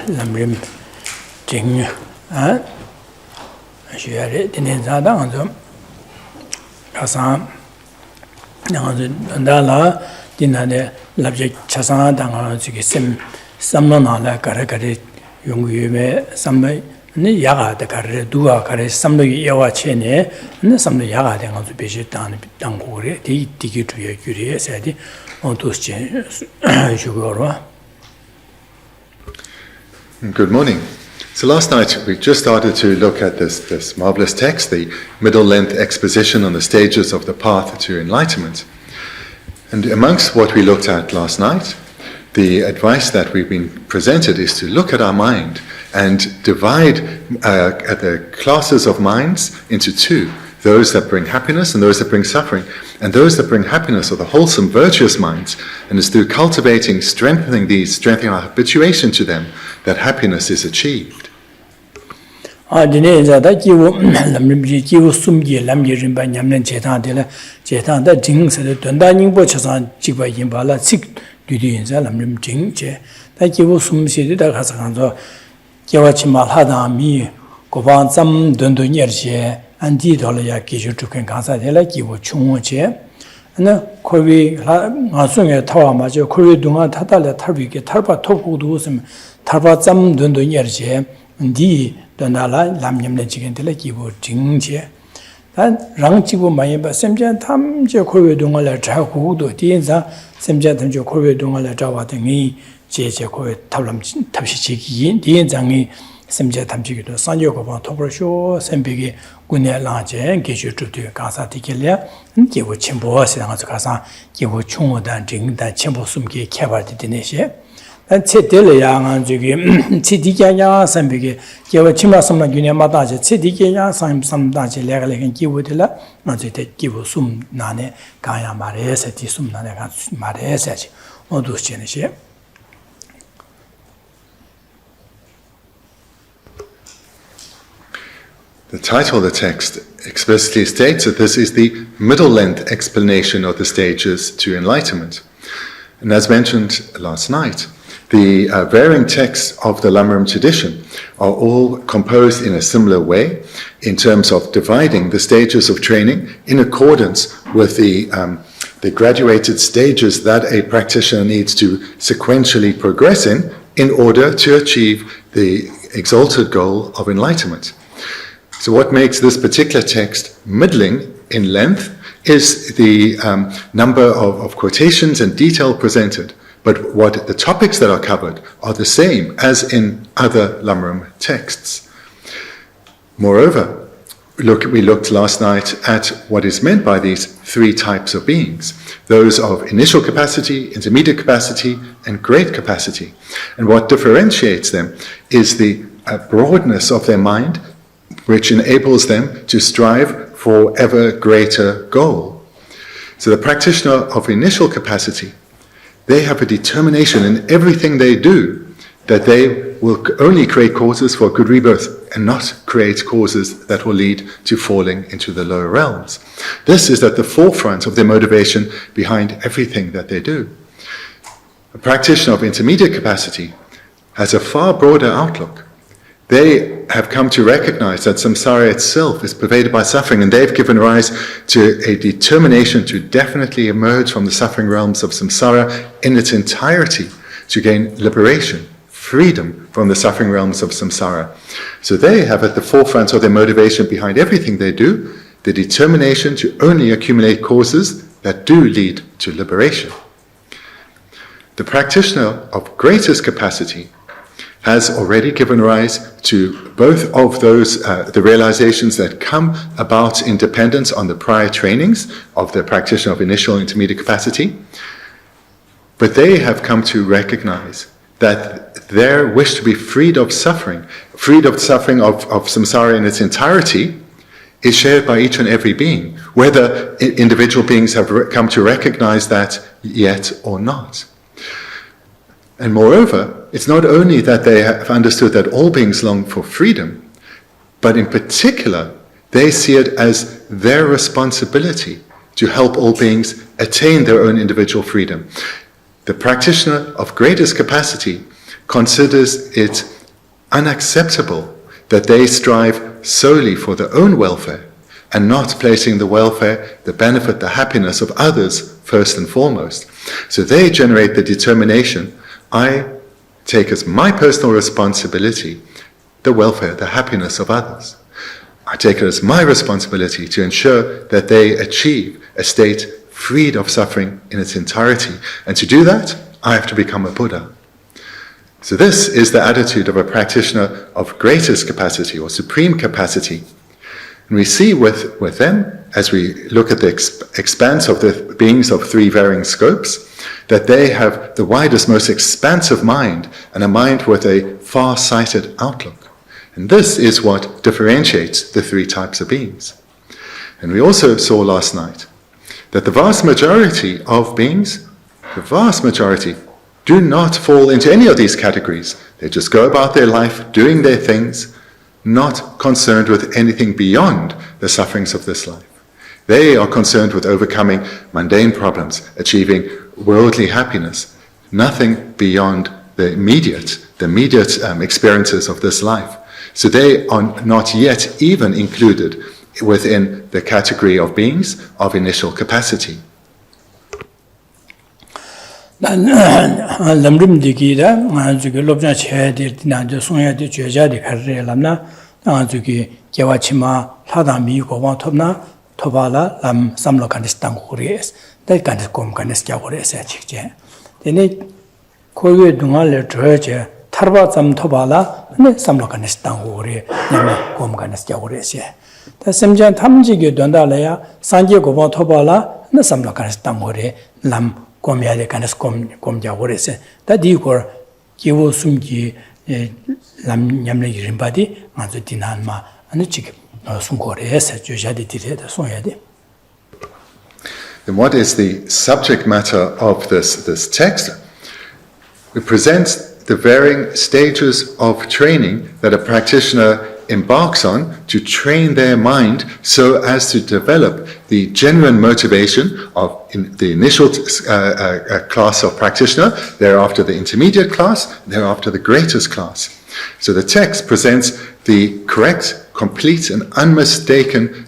Lamrim Jing, Shuare, Dinizadang, Kasam, Dala, Dinade, Labjik Chasan, Dangan, Samana, Karakari, Yungume, Samay, Yaga, the Kare, Dua, Kare, Samay Yawa Chene, and some Yaga, they want to be done, Dangore, the ticket to your curious, said, on those changes, Shugora. Good morning. So last night we just started to look at this marvelous text, the middle-length exposition on the stages of the path to enlightenment. And amongst what we looked at last night, the advice that we've been presented is to look at our mind and divide the classes of minds into two. Those that bring happiness and those that bring suffering. And those that bring happiness are the wholesome, virtuous minds. And it's through cultivating, strengthening our habituation to them, that happiness is achieved. Andi dolaya Geshe Thubten Rabten la kiwo chungwo che ana kowi ngasunge tawa majo kowi dunga tatala tarbi tarba tokudu sim tarba zam dondo nyerje ndi donala lamnyamne jigentela kiwo jingje dan rangjibo mayeba semjan tamje kowi dunga la jakudo dienza semjan tamje kowi dunga la jawa dengi jeje kowi tablam tabshi jigi dienzangi semja tamji기도 산조고방 토벌쇼 샘비기 군내랑제 Geshe Thubten 가사티kel야 기부 침보시랑 가서 기부 충원단 증단 침보 숨기 개발이 되네시 단 체들이야 저기 치디게야 샘비기 기부 침마섬나 군내마다제 치디게야 삼삼다제 레가레긴 기부들라 맞을 기부 숨 나네 가야 말해서 뒤숨 나네 가 말해서지 모두 지내시 The title of the text explicitly states that this is the middle-length explanation of the stages to enlightenment. And as mentioned last night, the varying texts of the Lamrim tradition are all composed in a similar way in terms of dividing the stages of training in accordance with the graduated stages that a practitioner needs to sequentially progress in order to achieve the exalted goal of enlightenment. So what makes this particular text middling in length is the number of quotations and detail presented. But what the topics that are covered are the same as in other Lamrim texts. Moreover, we looked last night at what is meant by these three types of beings. Those of initial capacity, intermediate capacity, and great capacity. And what differentiates them is the broadness of their mind, which enables them to strive for ever greater goal. So the practitioner of initial capacity, they have a determination in everything they do that they will only create causes for good rebirth and not create causes that will lead to falling into the lower realms. This is at the forefront of their motivation behind everything that they do. A practitioner of intermediate capacity has a far broader outlook. They have come to recognize that samsara itself is pervaded by suffering, and they've given rise to a determination to definitely emerge from the suffering realms of samsara in its entirety, to gain liberation, freedom from the suffering realms of samsara. So they have at the forefront of their motivation behind everything they do, the determination to only accumulate causes that do lead to liberation. The practitioner of greatest capacity has already given rise to both of those, the realizations that come about in dependence on the prior trainings of the practitioner of initial and intermediate capacity. But they have come to recognize that their wish to be freed of suffering of samsara in its entirety, is shared by each and every being, whether individual beings have come to recognize that yet or not. And moreover, it's not only that they have understood that all beings long for freedom, but in particular, they see it as their responsibility to help all beings attain their own individual freedom. The practitioner of greatest capacity considers it unacceptable that they strive solely for their own welfare and not placing the welfare, the benefit, the happiness of others first and foremost. So they generate the determination, I take as my personal responsibility the welfare, the happiness of others. I take it as my responsibility to ensure that they achieve a state freed of suffering in its entirety. And to do that, I have to become a Buddha. So this is the attitude of a practitioner of greatest capacity or supreme capacity. And we see with them, as we look at the expanse of the beings of three varying scopes, that they have the widest, most expansive mind, and a mind with a far-sighted outlook. And this is what differentiates the three types of beings. And we also saw last night that the vast majority of beings, the vast majority, do not fall into any of these categories. They just go about their life, doing their things, not concerned with anything beyond the sufferings of this life. They are concerned with overcoming mundane problems, achieving worldly happiness, nothing beyond the immediate experiences of this life. So they are not yet even included within the category of beings of initial capacity. Lamrim digida, Lobsang Dorje Sonya de Geje de Carre Lamna, Gewachima, Hadami, Govan Tobna, Tobala, Lam Samlo Canistan Gores, that kind of com Canisca Gores at Chiche. Then it Koyu Dungal Dorje, Tarbazam Tobala, and Samlo Canistan Gore, Yama com Canisca Gores. The Semjan Tamji Dondalea, Sanje Govan Tobala, and the Samlo Canistan Gore, Lam. Comia canis com javorese, that Igor Kivo Sumji Lam Yamle Rimbadi, Manzutinanma, and the chick Sungores, Jujadi Tire, Soyadi. Then what is the subject matter of this text? It presents the varying stages of training that a practitioner embarks on to train their mind so as to develop the genuine motivation of the initial class of practitioner, thereafter the intermediate class, thereafter the greatest class. So the text presents the correct, complete and unmistaken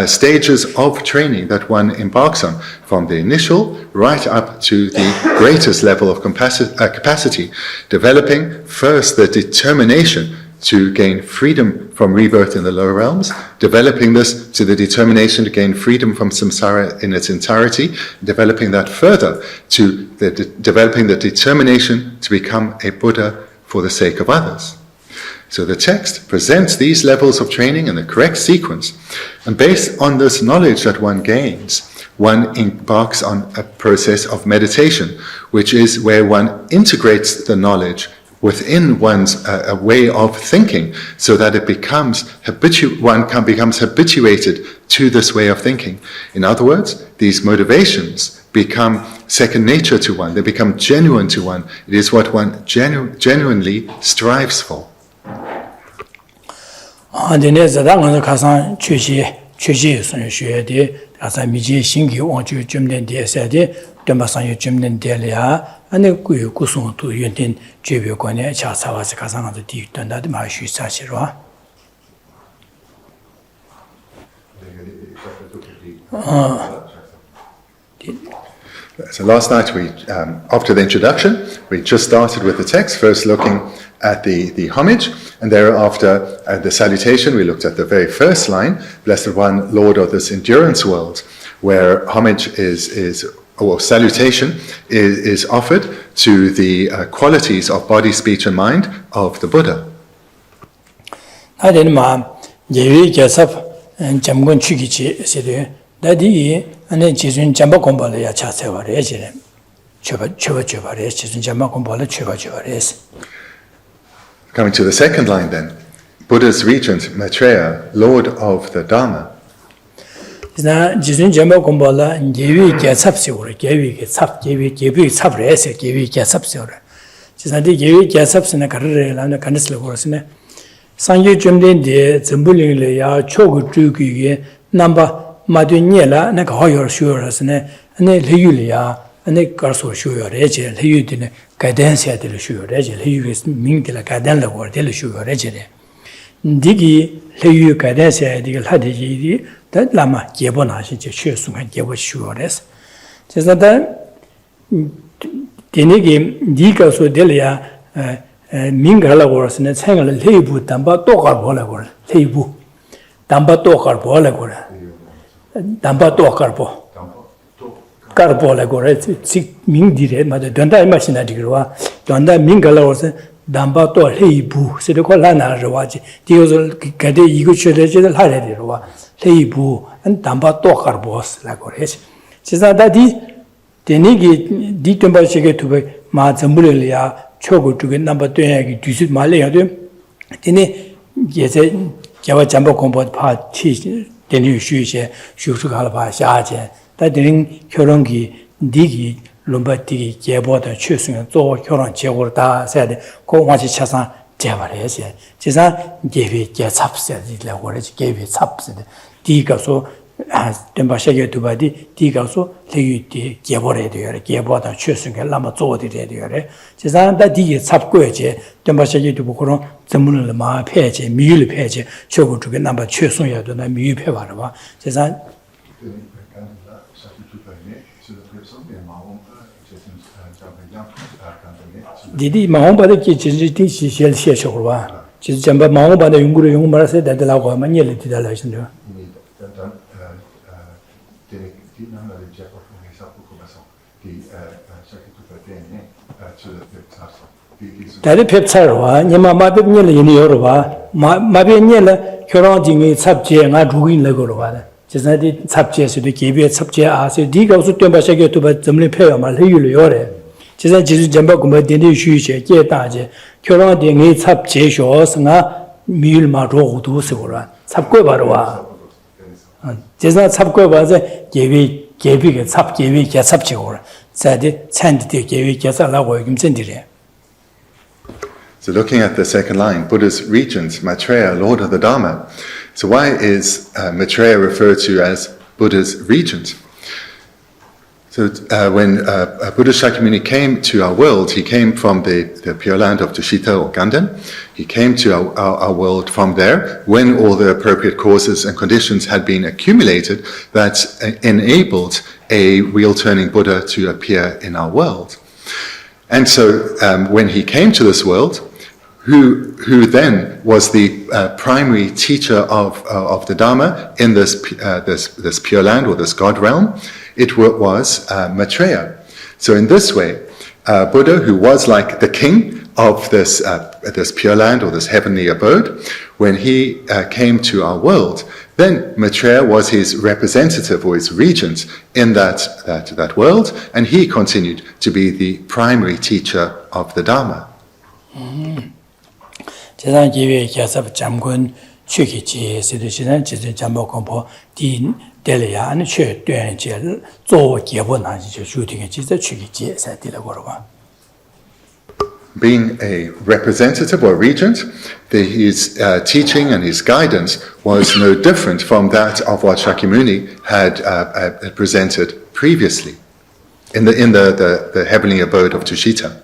stages of training that one embarks on, from the initial right up to the greatest level of capacity, developing first the determination to gain freedom from rebirth in the lower realms, developing this to the determination to gain freedom from samsara in its entirety, developing that further to developing the determination to become a Buddha for the sake of others. So the text presents these levels of training in the correct sequence, and based on this knowledge that one gains, one embarks on a process of meditation, which is where one integrates the knowledge within one's way of thinking, so that it becomes becomes habituated to this way of thinking. In other words, these motivations become second nature to one. They become genuine to one. It is what one genuinely strives for. And the Kusung to Yuntin, Jibio Gone, Chasawas Kazan, the deep done that Marshu Sashira. So last night, after the introduction, we just started with the text, first looking at the homage, and thereafter the salutation. We looked at the very first line, Blessed One, Lord of this endurance world, where homage or salutation is offered to the qualities of body, speech, and mind of the Buddha. Coming to the second line then, Buddha's regent, Maitreya, Lord of the Dharma. Na jizun jamba kumbala gewi gesap siore gewi gesap rese gewi gesap siore jisandi gewi gesap sina karre la na kanisle gorasne sangye jumden de zimbuling le ya chogu tugi ge namba madunye la na ga hoyor shuorasne ne leyule ya ane karso shuyo reche, leyu dine guidance ya dili shuyo reche, leyu ming dila guidance la war dili shuyo reche re. Digi leyu guidance ya digi lhadi ji da lama gyebo na shi je shuyo sungan gyebo shuyo res. Chesa da dine ki di karso dili ya ming hala war sine tsanga leyu bu damba tokar bo la war, leyu bu damba tokar bo la war, damba tokar bo. Carbola gore ming dire ma donda machine digwa donda mingala ose damba to heibu se de ko la na rwa ji dio gade igu chede je la le de rwa heibu an damba to carbos la gore se sa da di deni gi di tomba chege tu be ma zambule ya chogo tu ge namba to ya gi du ma le ya de deni ye se jawa jamba kombo pa chi deni shu je shu shu ga la ba xia je 다들은 결혼기 니기 롬바티기 제보다 최승은 또 결혼 제고를 다 해야 돼. 고마치 차상 제발해야지. 제사 계획 개삽세라고 그러지. 계획 삽세. 디가서 덴바샤게 두바디 디가서 레유티 제보를 해야 돼요. 제보다 최승을 라마 조어드려야 돼요. 제사 다 디게 삽고야지. 덴바샤게 두고 그런 전문을 마 폐지, 미율 폐지. 저거 두게 남바 최승이야도 나 미율 폐 봐라 봐. 제사 디디 마음바데 기진지 시실 시셔와 지금 잠바 마음바데 연구를 연구 말아서 되더라고 하면 예를 들어 하신대요. 다리 펩차로와 니마마데 니를 이니요로와 마베 니를 결혼징이 삽제가 두긴레고로 봐. 제사디 삽제에서도 기비에 삽제 아세 디가 우스 똠바샤게 두바 점리 펴요 말 해율을 요래. 제사 지수 점바 구마 데니 쉬제 제다제 결혼데 네 삽제쇼 승아 미율마 로고도 쓰고라. 삽고 바로와. 제사 삽고 봐서 계비게 삽 계비 개삽지고라. 자디 찬디데 계비 개살라고 요즘 전디래. So looking at the second line, Buddha's regent, Maitreya, Lord of the Dharma. So why is Maitreya referred to as Buddha's regent? So when Buddha Shakyamuni came to our world, he came from the Pure Land of Tushita or Ganden. He came to our world from there when all the appropriate causes and conditions had been accumulated that enabled a wheel-turning Buddha to appear in our world. And so when he came to this world, who then was the primary teacher of the Dharma in this Pure Land or this God realm? It was Maitreya. So in this way, Buddha, who was like the king of this Pure Land or this heavenly abode, when he came to our world, then Maitreya was his representative or his regent in that world, and he continued to be the primary teacher of the Dharma. 제단기회 개섭 장군 취기지 세대시는 지진 잠복공포 디 델리아 아니 최된제 조 개본하지 주팅의 지자 취기지 세대라고 그러고. Being a representative or regent, his teaching and his guidance was no different from that of what Shakyamuni had presented previously in the heavenly abode of Tushita.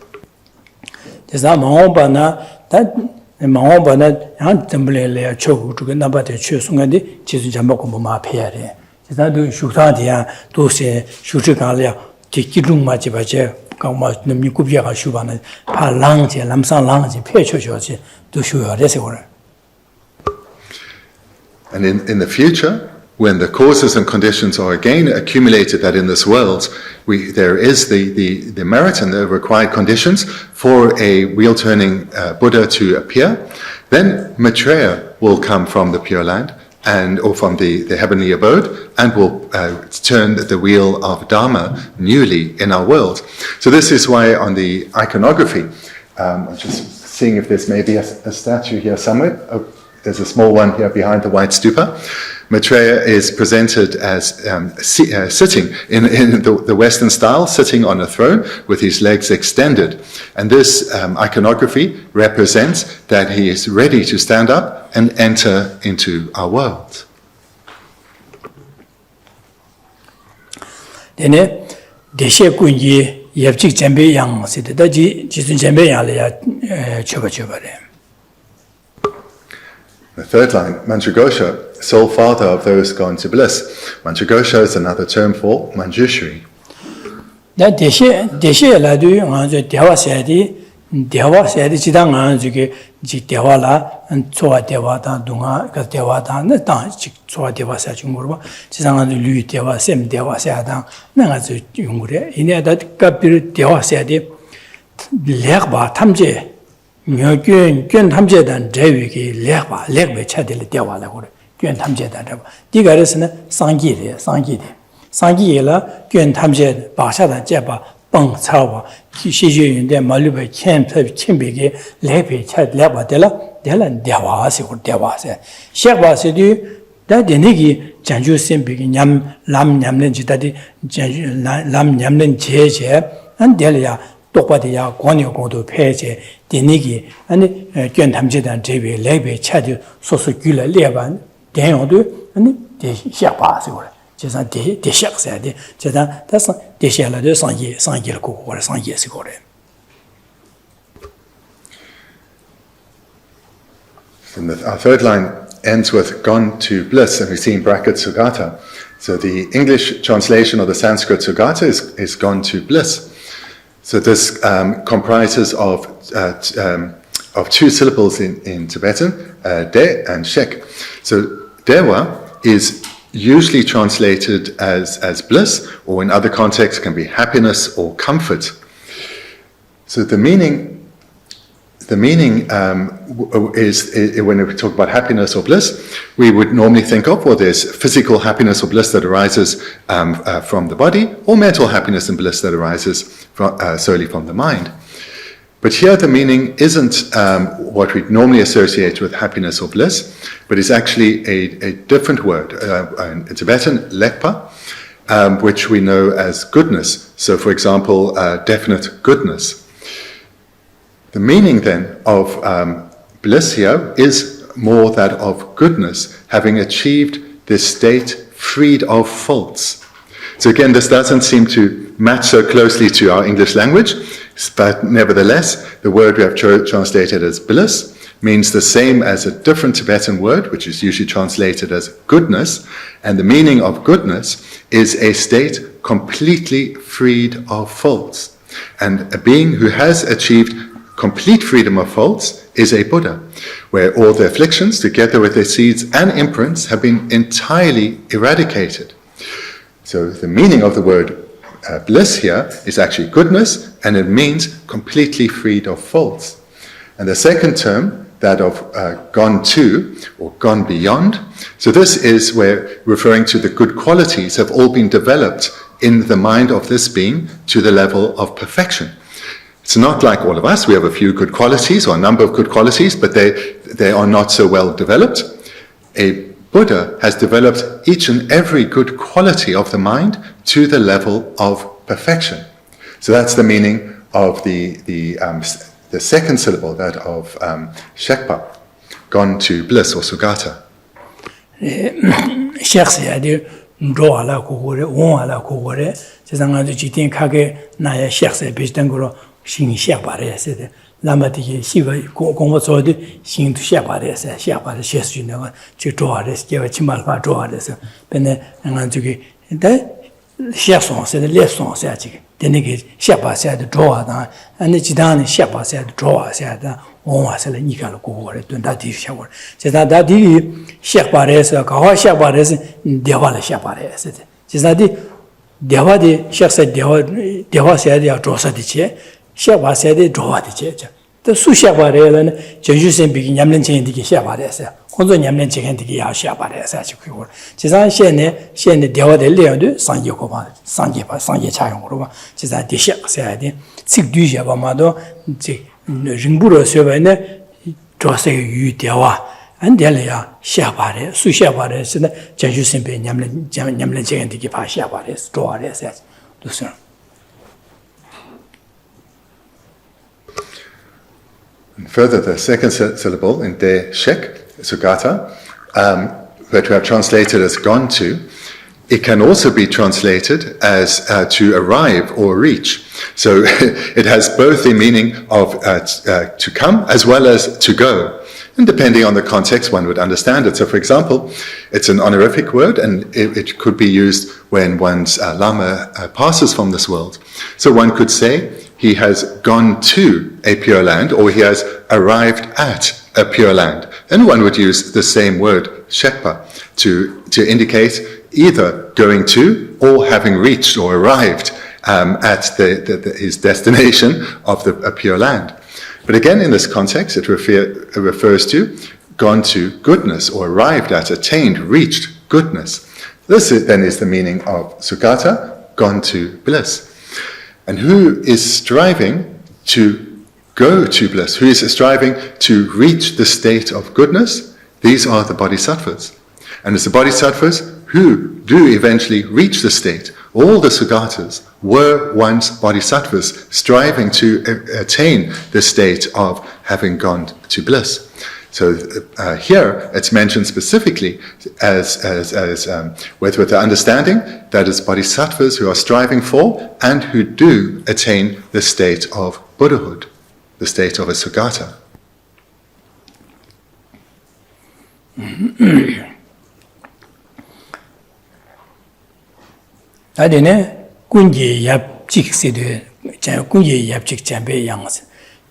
마음바나 한 점블레야 초구가 나바데 최송한데 지수 잠먹고 뭐 패야래. 제가도 슈타디야 도세 슈트가려 기기중 맞지 바제 강마 넘이 구비가 슈바는 파랑제 남상랑제 패초초지 도 쇼야래서 그래. And in the future, when the causes and conditions are again accumulated that in this world there is the merit and the required conditions for a wheel-turning Buddha to appear, then Maitreya will come from the Pure Land or from the heavenly abode and will turn the wheel of Dharma newly in our world. So this is why on the iconography, I'm just seeing if there's maybe a statue here somewhere. Oh, there's a small one here behind the white stupa. Maitreya is presented as sitting in the Western style, sitting on a throne with his legs extended. And this iconography represents that he is ready to stand up and enter into our world. Dene Geshe Kunji Yabchik Jambe Yang Sidi, the Jisun Jambe Yang Chuba. The third line, Manjughosha, sole father of those gone to bliss. Manjughosha is another term for Manjushri. That Deshe La do Dewa Sadi, Chidang Anzuki, Dewala, and Toa Dewata, Dunga, Dewata, and the dance, Toa Deva Sajumurba, Chizang Lu Dewa, Sem Dewa Sada, Nangazu Jungure, in that Kapir Dewa Sadi, Legba, Tamje, Nyogun, Tamje, and Dreviki, Legba, Legbe Chadil Dewala, Gun Tamje, and Digaris, Sangi. Sangi la Gun Tamje, Basha, Jeba, Bang Cawa, Kishi, the Malube, Chimbigi, Lepi, Chad Leba Della, Dewasi or Dewase. Shebasi, that the Nigi, Janju Simbi, Yam, Lam Yamlin Jitadi, Lam Yamlin Jeje, and Delia, Topadia, Guanyo go to Peche, the Nigi, and Gun Tamje and JB, Lepi, Chad, Sosukula, Leban, Denodu, and the Shebasi. Just a de shak said, that's de shella de Sangi or Sangi Sigore. Our third line ends with gone to bliss, and we see in brackets Sugata. So the English translation of the Sanskrit Sugata is gone to bliss. So this comprises of two syllables in Tibetan, de and shek. So dewa is usually translated as bliss, or in other contexts can be happiness or comfort. So the meaning is when we talk about happiness or bliss, we would normally think of, well, there's physical happiness or bliss that arises from the body, or mental happiness and bliss that arises solely from the mind. But here the meaning isn't what we normally associate with happiness or bliss, but is actually a different word. In Tibetan, lekpa, which we know as goodness. So for example, definite goodness. The meaning then of bliss here is more that of goodness, having achieved this state freed of faults. So again, this doesn't seem to match so closely to our English language, but nevertheless, the word we have translated as bliss means the same as a different Tibetan word, which is usually translated as goodness, and the meaning of goodness is a state completely freed of faults. And a being who has achieved complete freedom of faults is a Buddha, where all the afflictions, together with their seeds and imprints, have been entirely eradicated. So the meaning of the word bliss here is actually goodness, and it means completely freed of faults. And the second term, that of gone to, or gone beyond, so this is where referring to the good qualities have all been developed in the mind of this being to the level of perfection. It's not like all of us, we have a few good qualities, or a number of good qualities, but they are not so well developed. A Buddha has developed each and every good quality of the mind to the level of perfection. So that's the meaning of the second syllable, that of shekpa, gone to bliss or sugata. Lama tiki shiva gongpa tsodi shing tu shekpa resa, shekpa resa, shesu yunga, chik zhuwa resa, jewa chimalpa zhuwa resa. Pene nga zuki, da shek song se, le song se chik, tene ki shekpa se de zhuwa dang, ane jidang shekpa se de zhuwa se da, onwa se la nika la gugu re, dun da di shekpa re. Chisa da di shekpa resa, kawa shekpa resa, dewa la shekpa resa. Chisa di dewa di shek se dewa se de ya zhuwa sa di che, Shekwa said the draw the church. The Sushaba Relan, Jerusalem begin Yamlin Chain to Shabaresa, Honzo Yamlin Chicken to Gia Shabaresa. Chizan Shen the Dewa de Leon, San Yokoba, Sanje Chayong, Chizan de Shek said, Sik Duja Bamado, Ringburo Sevene, Jose Yu Dewa, and Delia Shabare, Sushabare, Jerusalem Yamlin Chicken to give Shabares, draw it. Further, the second syllable in de shek, sugata, that we have translated as gone to, It can also be translated as to arrive or reach. So it has both the meaning of to come as well as to go. And depending on the context, one would understand it. So for example, it's an honorific word, and it could be used when one's Lama passes from this world. So one could say, he has gone to a pure land, or he has arrived at a pure land. And one would use the same word, Shekpa, to indicate either going to or having reached or arrived at his destination of a pure land. But again, in this context, it refers to gone to goodness, or arrived at, attained, reached goodness. This then is the meaning of Sugata, gone to bliss. And who is striving to go to bliss? Who is striving to reach the state of goodness? These are the bodhisattvas. And it's the bodhisattvas who do eventually reach the state. All the Sugatas were once bodhisattvas striving to attain the state of having gone to bliss. So here it's mentioned specifically as with the understanding that it's bodhisattvas who are striving for and who do attain the state of Buddhahood, the state of a Sugata. 아데네 군지 얍직 세대 자 군지 얍직 잠배 양스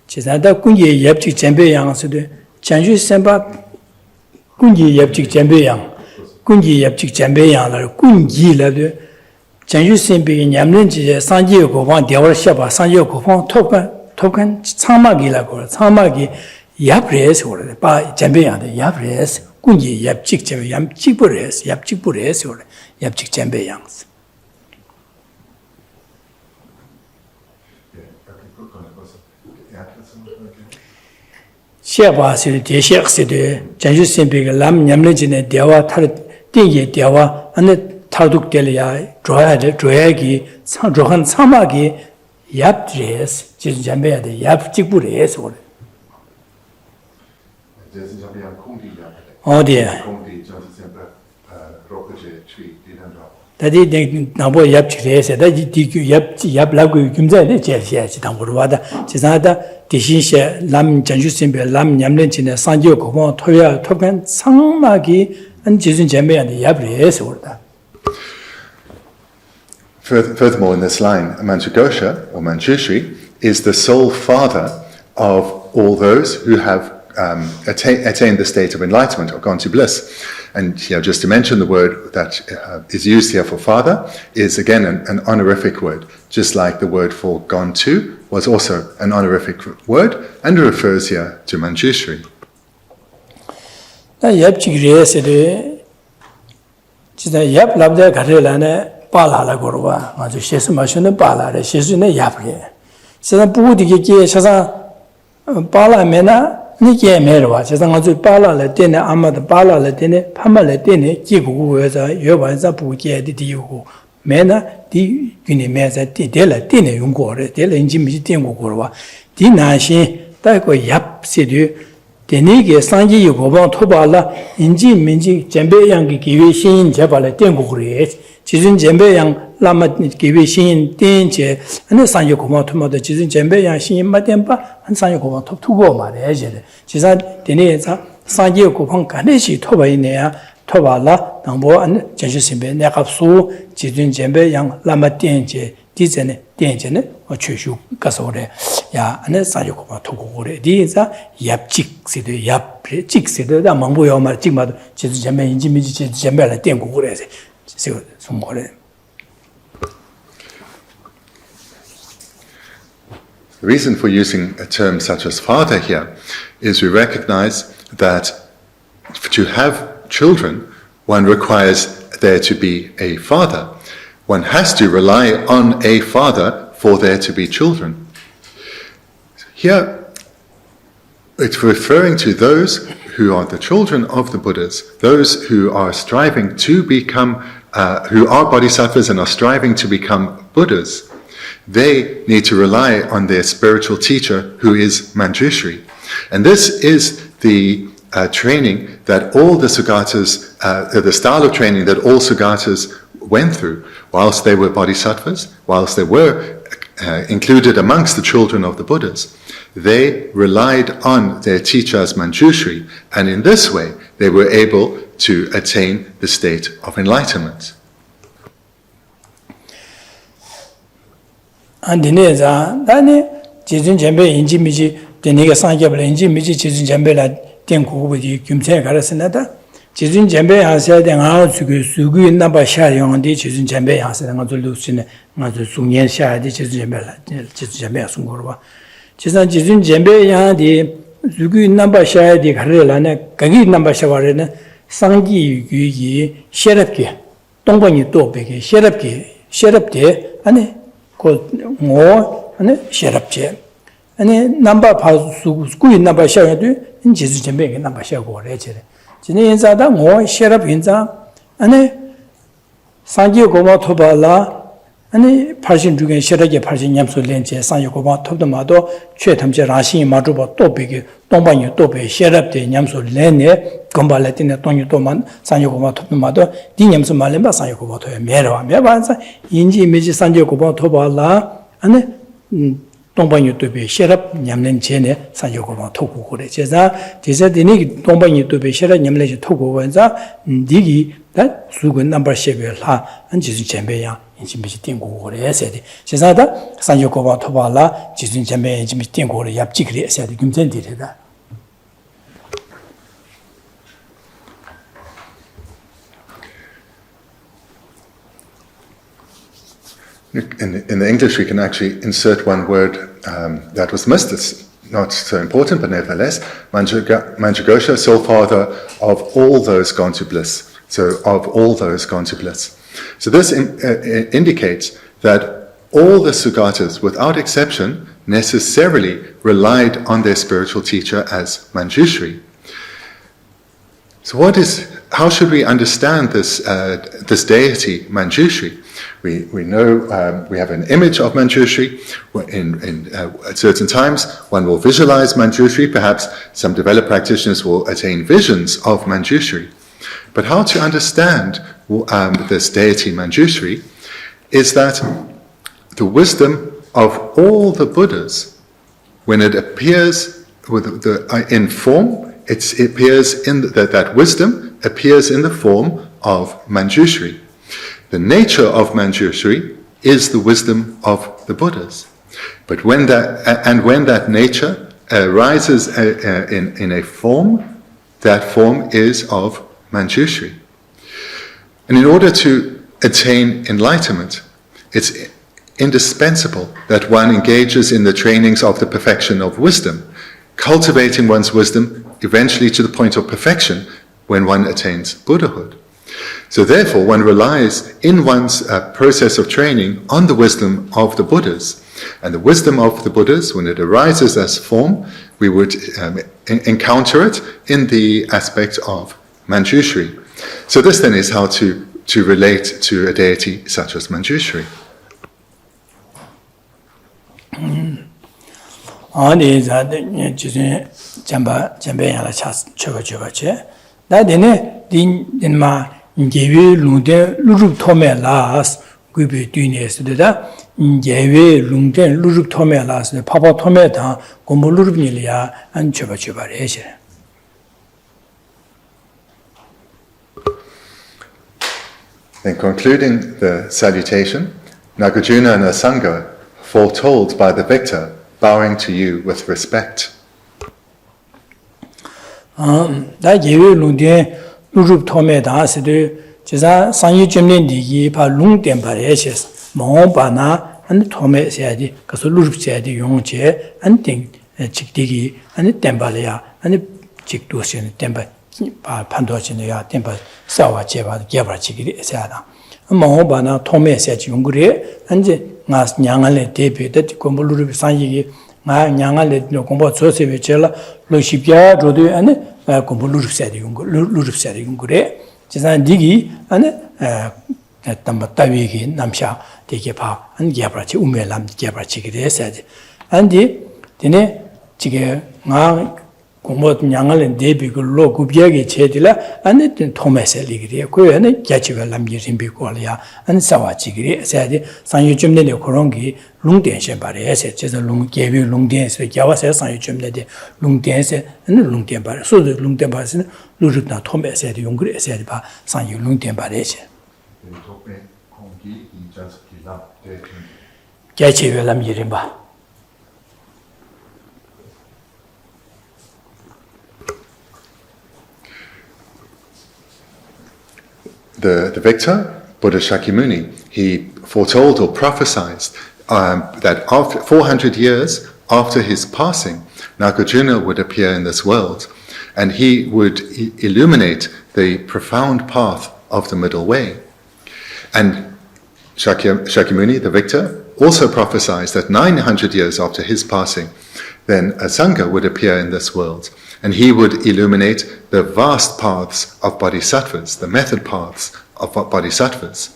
지사다 군지 얍직 잠배 양스도 장주 sem바 군지 얍직 잠배 양 군지 얍직 잠배 양을 군지라도 장주 sem비 냠는지 산지 고방 대월 샤바 산지 고방 토간 참마기라고 참마기 얍레스 오래 바 잠배 양데 얍레스 군지 얍직 잠배 얌직부레스 얍직부레스 오래 얍직 잠배 양스 셰바스의 대시학세대 전주선비가 람 냠내진의 대화 탈 띵의 대화 안에 타독될이야 줘야기 상조한 사막이 얍드레스 지금 잠배야 돼 얍직부레스 그래 어디야 다디 나보 얍직레스 다디 얍라고 김자에 제시야지 당부로와다 지사다 디신셰 람 전주선비 람 냠내진의 상조 고봉 토야 토변 상막이 안 지준 잠배야 돼 얍레스 그러다 Furthermore, in this line, Manjugosha, or Manjushri, is the sole father of all those who have attained the state of enlightenment or gone to bliss. And just to mention, the word that is used here for father is again an honorific word, just like the word for gone to was also an honorific word, and it refers here to Manjushri. 빠라라 거로와 아주 셰스 마시는 빠라래 셰스네 야브레 세상 부디게 세상 빠라메나 니게 메르와 세상 아주 빠라래 때네 아마도 빠라래 때네 파말래 때네 기구구에서 여반사 부게 디디고 메나 디 gün이 메자 디델라 때네 용고래 델라 인지미 땡고고와 디나신 다고 얍세드 데니게 상지 고방 토발라 인지 민지 젬베양기 기회 신인 제발에 땡고그래 지진 젬베양 라마 기회 신인 땡제 안에 상지 고방 토마도 지진 젬베양 신인 마템바 한 상지 고방 토투고 말해야지 지사 데니에서 상지 고방 간에시 토바이네야 토발라 당보 안 전시심베 내갑수 지진 젬베양 라마 땡제 디제네 땡제네 어추슈 가서래 야 안에 사요고마 토고고래 디자 얍직세도 얍직세도 다 망보여 말 찍마도 제주 전매 인지미지 제주 전매라 땡고고래서 세고 숨고래 The reason for using a term such as father here is we recognize that to have children, one requires there to be a father. One has to rely on a father for there to be children. Here, it's referring to those who are the children of the Buddhas, those who are striving to become, who are bodhisattvas and are striving to become Buddhas. They need to rely on their spiritual teacher, who is Manjushri. And this is the training that all the Sugatas, the style of training that all Sugatas went through, whilst they were bodhisattvas, whilst they were included amongst the children of the Buddhas, they relied on their teachers Manjushri, and in this way they were able to attain the state of enlightenment. And Jizun Jambe Inji Miji, the Nega Sanjabla Inji Miji, Jizun Jambela, Tenku with you, Kumse Garasanata. Jizun Jambe has said, and out to Sugu number Shari on the Jizun Jambe has said, and to Lucina, not to Sunyan Shari, Jizun Jambela, Jizun Jambe Sungurwa. Jizun Jambe Yan, the Sugu number Shari, the Karelana, Kagi number Shawarena, Sangi Yugi, Sherapki, Tongbani Topiki, Sherapki, and called more. Sherapche. And number pass school number share in Jesus Jamaica number share go lecture. Jinza da more share up in the and Sanji Goma Tobala and Persian Dugan Sheraki Persian Yamsu Lenche, San Yokoma Tobamado, Chetamja Rashi, Majuba Topic, Tombanyu Tope, share up the Yamsu Lene, Gombalatin, Tonyu Toman, San Yokoma Tobamado, Dinyamsu Malemba, San Yokoma Mera, Mevanza, Inji Miji San Yokoma Tobala, and Tombanyu to be shut up, Yamlen Chene, San Yokoma Toku, Chesa, Dini, Tombanyu to be shut up, Yamle Toku, Wenza, Digi, that Sugun number Shebela, and Jizun Chambeya, in Jimmy said, Chesada, San Yokoma Tobala, Jizun Chambe, Jimmy Tingo, Yapchikri, said, Gimsended that. In the English, we can actually insert one word that was missed. It's not so important, but nevertheless, Manjughosha, soul father of all those gone to bliss. So, of all those gone to bliss. So this indicates that all the Sugatas, without exception, necessarily relied on their spiritual teacher as Manjushri. So how should we understand this deity, Manjushri? We know we have an image of Manjushri. At certain times, one will visualize Manjushri. Perhaps some developed practitioners will attain visions of Manjushri. But how to understand this deity Manjushri is that the wisdom of all the Buddhas, when it appears in form, it appears in that wisdom appears in the form of Manjushri. The nature of Manjushri is the wisdom of the Buddhas. But when that nature arises in a form, that form is of Manjushri. And in order to attain enlightenment, it's indispensable that one engages in the trainings of the perfection of wisdom, cultivating one's wisdom eventually to the point of perfection when one attains Buddhahood. So therefore, one relies in one's process of training on the wisdom of the Buddhas. And the wisdom of the Buddhas, when it arises as form, we would encounter it in the aspect of Manjushri. So this then is how to relate to a deity such as Manjushri. Gewe lungten lurup tome las gube dynes da gewe lungten lurup tome las papa tome da gombo lurup nilia an choba reje. In concluding the salutation, Nagarjuna and Asanga foretold by the victor, bowing to you with respect. Da gewe lungten lurup tome da sede jesa sanyi jemlen digi pa lung tempa reches mo ba na an tome seadi kaso lurup seadi yongche an ting chikdigi an tempa le ya an chikdo sen tempa pa pando chen ya tempa sawa cheba gyabra chigiri seada mo ba na tome seadi yongure anje ngas nyangale debe da kombo lurup sanyi nga nyangale no kombo chosebe chela lo shipya rodo an kombo lurup seadi yungure jisan digi ane tamba tawigi namsha digi pa an gyabra chi ume lam gyabra chi gire seadi andi dine chige nga 공부 양을 대비고 구비하게 제들라 안에 토메셀이기리 그에는 개치가 남기림비고야 안 사와지기리 세디 상유점내에 그런 게 롱된션 바래서 제가 롱개비 롱된에서 야와서 상유점내에 롱된에서 롱된 바래 소도 롱된 바래서 루르나 토메셀이 용그래서 봐 상유 롱된 바래서 개치가 남기림바 The victor, Buddha Shakyamuni, he foretold or prophesied that after 400 years after his passing, Nagarjuna would appear in this world, and he would illuminate the profound path of the middle way. And Shakyamuni, the victor, also prophesied that 900 years after his passing, then a Sangha would appear in this world, and he would illuminate the vast paths of bodhisattvas, the method paths of bodhisattvas.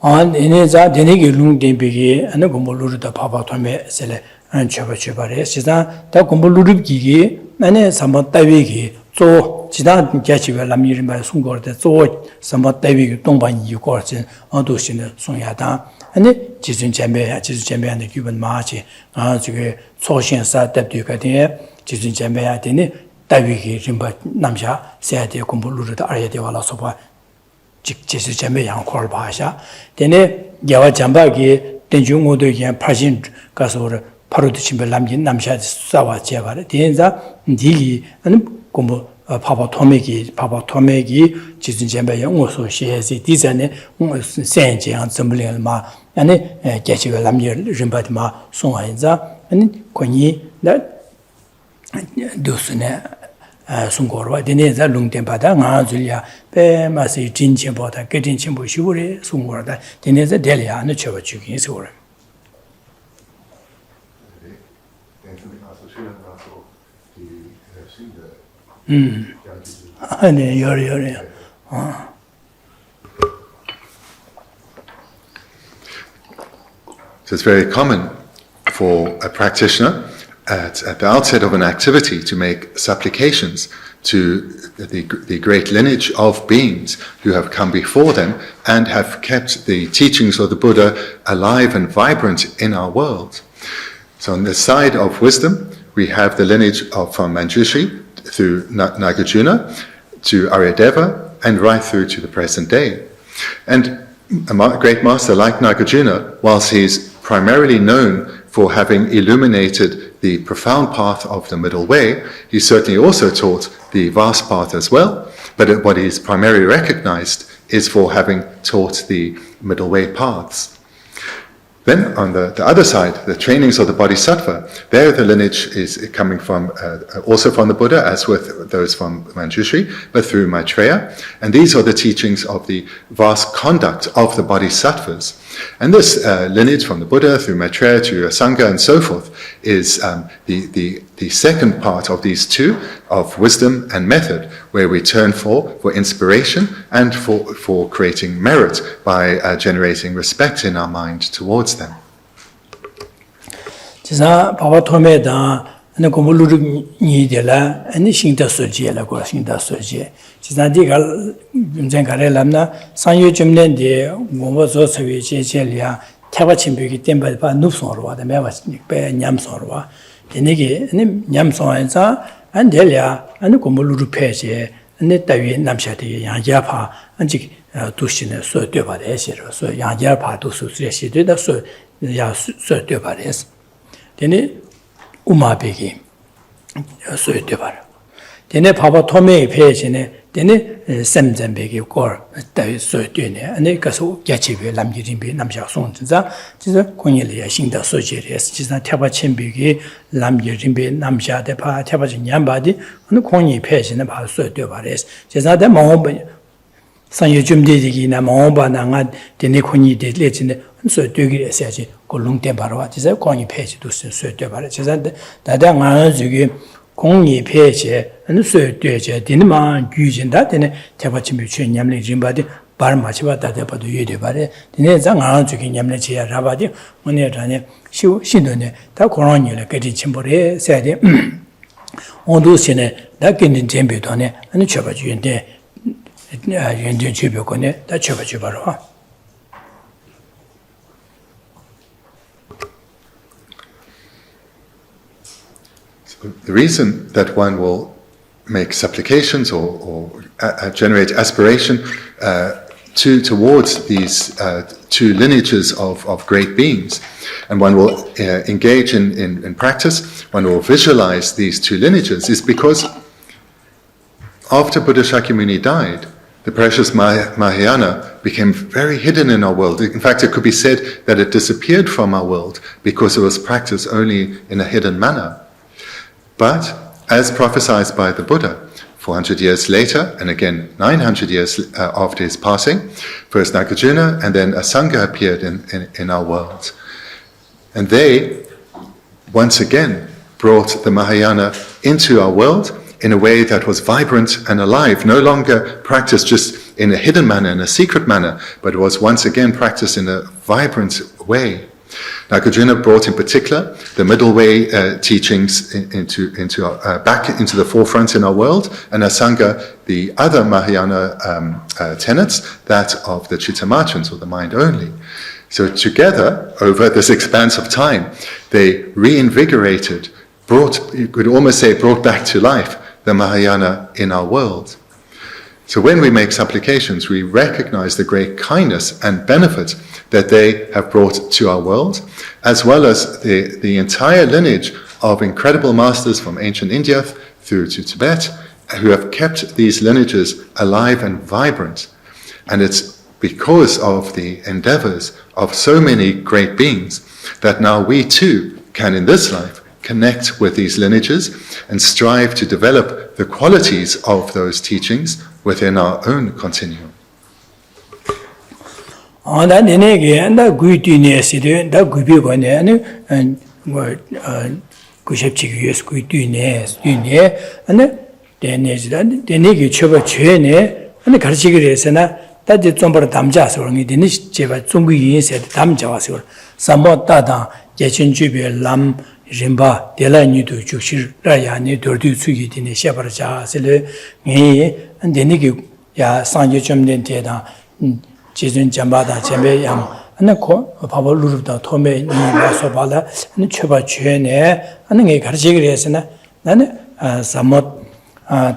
On ineza denigi lungdebigi and the Gumbuluda Papa Tome Sele and Chabare, Sida, the Gumbulubigi, and Samat Davigi, so Sida Gachiva Lamirin by Sungor, the so Samat Davigi, Tomban Yukorsin, Ondushin, Sunyata, and the Jizun Chamber and the Cuban Marchi, Soshin Sat Deputy, Jizun Chamber, Davigi, Rimba Namsha, said the Gumbuluda Ariadevala Sopa. Geshe Thubten Yang Kor Bhasha. Then Yawa Jambagi, Tenjung Odoyan, Persian Gasor, Parodichim Lamjin, Namsha Sawa Java, Tenza, Digi, and Gumbo Papa Tomegi, Geshe Thubten Yang also she has a design, Sanji and Zambling Ma, and Geshe Lamir Rimbatma, Songaza, and Koni that Dusune. Sungorwa, Deneza Lungtempada, Nazulia, Pemasi, Jinchibota, getting Chimbo Shuri, Sungorda, Deneza Delia, and the Chavachuki is over. So it's very common for a practitioner at the outset of an activity to make supplications to the great lineage of beings who have come before them and have kept the teachings of the Buddha alive and vibrant in our world. So on the side of wisdom, we have the lineage from Manjushri through Nagarjuna to Aryadeva and right through to the present day. And a great master like Nagarjuna, whilst he's primarily known for having illuminated the profound path of the middle way, he certainly also taught the vast path as well, but what is primarily recognized is for having taught the middle way paths. Then on the other side, the trainings of the Bodhisattva, there the lineage is coming from, also from the Buddha, as with those from Manjushri, but through Maitreya. And these are the teachings of the vast conduct of the Bodhisattvas. And this lineage from the Buddha through Maitreya to Sangha and so forth is the second part of these two, of wisdom and method, where we turn for inspiration and for creating merit by generating respect in our mind towards them. Jisa Papa Tome da ane Kumbuluru ni de la ane Shinta Soje la ko Shinta Soje. Jisa di gal Zengare lamna Sangyu Jumnen de Gombo zo sewe che lia Taba Chimbe ki temba ba nup sonrwa da mewa be nyam sonrwa. Denegi ane nyam sonza ane delia ane Kumbuluru peje ane tawi namsha de yangja pa anjik dushine so de ba de shiro so yangja pa du su se shi de da so ya so de ba de. Dene umabegi soy debar. Dene Papa Tome pejene dene semzembegi kor da soy dene ane kaso gachibe lamgirimbi namsha songza jiza konyelia singda sojeres jiza taba chembegi lamgirimbi namsha de pa taba nyambadi ane konyi pejene ba soy debares jiza de mo 상여 줌디기나 마오바나 데네 코니 데레진데 소 되게 해야지 골롱대 바로 와서 공이 페이지도 써 되바래 제가 다다가 저기 공이 페이지 소 되게 되는만 규진다 되네 대바침이 취념리 짐바디 바르마치바 다대바도 유대바래 되네 장아 저기 냠내 지야 라바디 오늘 전에 신도네 다 고런이래 그리 침보래 세야지 온도시네 다긴진 잼비도네 아니 쳐봐주는데 연전 주벽권에 다 쳐봐줘 봐라. The reason that one will make supplications or generate aspiration towards these two lineages of great beings, and one will engage in practice, one will visualize these two lineages, is because after Buddha Shakyamuni died, the precious Mahayana became very hidden in our world. In fact, it could be said that it disappeared from our world because it was practiced only in a hidden manner. But, as prophesied by the Buddha, 400 years later, and again 900 years after his passing, first Nagarjuna and then a Sangha appeared in our world. And they, once again, brought the Mahayana into our world in a way that was vibrant and alive, no longer practiced just in a hidden manner, in a secret manner, but was once again practiced in a vibrant way. Nagarjuna brought in particular the middle way teachings back into the forefront in our world, and Asanga, the other Mahayana tenets, that of the Chittamatans, or the mind only. So together, over this expanse of time, they reinvigorated, you could almost say brought back to life the Mahayana in our world. So when we make supplications, we recognize the great kindness and benefit that they have brought to our world, as well as the entire lineage of incredible masters from ancient India through to Tibet, who have kept these lineages alive and vibrant. And it's because of the endeavors of so many great beings that now we too can, in this life, connect with these lineages and strive to develop the qualities of those teachings within our own continuum. 림바 델라니도 주실 라야니 돌디 수기 디네 샤바자 셀레 니 안데니기 야 상제 좀된 데다 지진 잠바다 쳔베양 안고 바보 루르다 토메 니 와서 발라 니 쳐봐 주에네 안게 가르치기를 했으나 나는 사못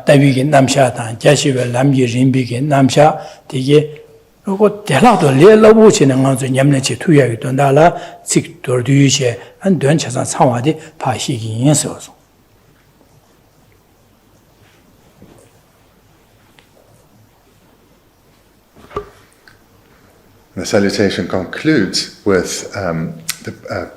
따위기 남샤다 자시벨 남기 림비기 남샤 되게 그거 대라도 레러보치는 거죠. 냠내치 투여기 돈다라 직도르디시 한 된차상 상화디 파시기 인서서. The salutation concludes with the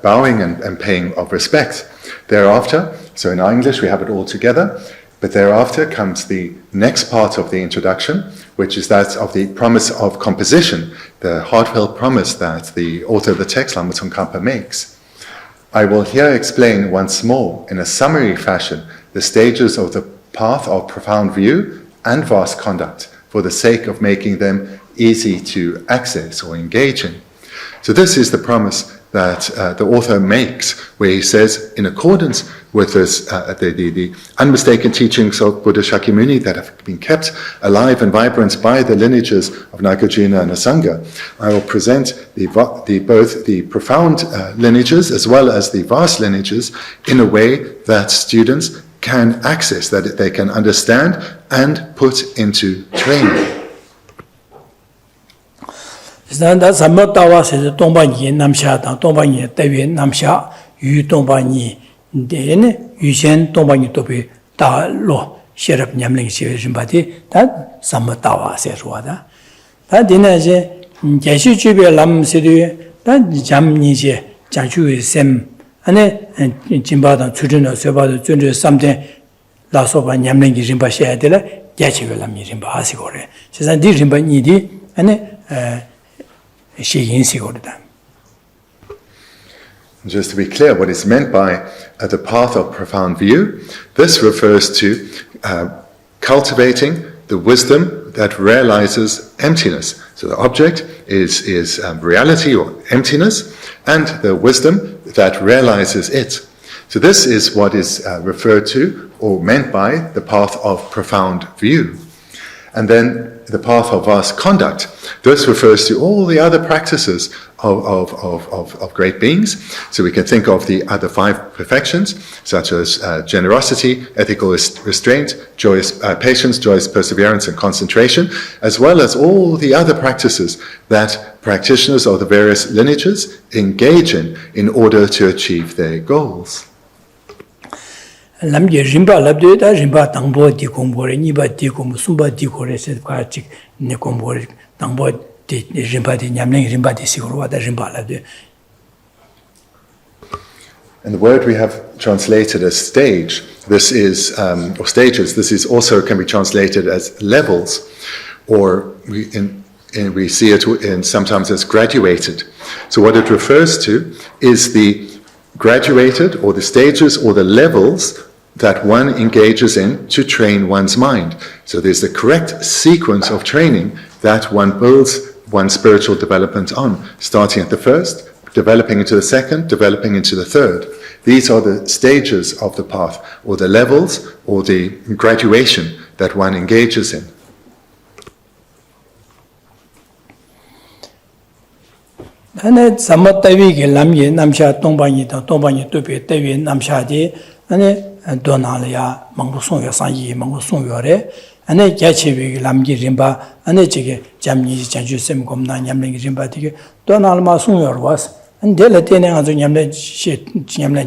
bowing and paying of respect. Thereafter, so in our English we have it all together, but thereafter comes the next part of the introduction, which is that of the promise of composition, the heartfelt promise that the author of the text, Lama Tsongkhapa, makes. I will here explain once more, in a summary fashion, the stages of the path of profound view and vast conduct, for the sake of making them easy to access or engage in. So this is the promise that the author makes, where he says, in accordance with this, the unmistaken teachings of Buddha Shakyamuni that have been kept alive and vibrant by the lineages of Nagarjuna and Asanga, I will present both the profound lineages as well as the vast lineages in a way that students can access, that they can understand and put into training. Zanda Sama Tawa says Tombanyi Namsha, Tombanyi, Tavi Namsha, Yu Tombanyi, Den, Yushen Tombanyi Topi, Ta Lo, Sherap Nyamling Shimbati, that Sama Tawa says Wada. That dinner, Geshe Thubten Lam Sidu, that Jam Nije, Janchu Sem, and Jimbada, children of Sebada, Junju, something, Lasoba Nyamling Rimba Shadilla, Geshe Lam Rimba Asigore. She said, Rimba Nidi, and just to be clear, what is meant by the path of profound view, this refers to cultivating the wisdom that realizes emptiness. So the object is reality or emptiness, and the wisdom that realizes it. So this is what is referred to or meant by the path of profound view. And then the path of vast conduct. This refers to all the other practices of great beings. So we can think of the other 5 perfections, such as generosity, ethical restraint, patience, joyous perseverance, and concentration, as well as all the other practices that practitioners of the various lineages engage in order to achieve their goals. Lamje rimba labde da rimba tangbo di kombore niba di kom sumba di kore se ka chik ne kombore tangbo di rimba di nyamne rimba di siguro da rimba labde. And the word we have translated as stage, this is or stages. This is also can be translated as levels, or we see it sometimes as graduated. So what it refers to is the graduated, or the stages, or the levels that one engages in to train one's mind. So there's the correct sequence of training that one builds one's spiritual development on, starting at the first, developing into the second, developing into the third. These are the stages of the path, or the levels, or the graduation that one engages in. ane samma tawi ge lamye namsha tongbanyi da tongbanyi tobe tawi namsha de ane donala ya manglo songyo sanyi manglo songyo re ane gyachebi lamge rimba ane jige jamni janju sem gomna nyamle rimba dige donala ma songyo was ande le tene ngazo nyamle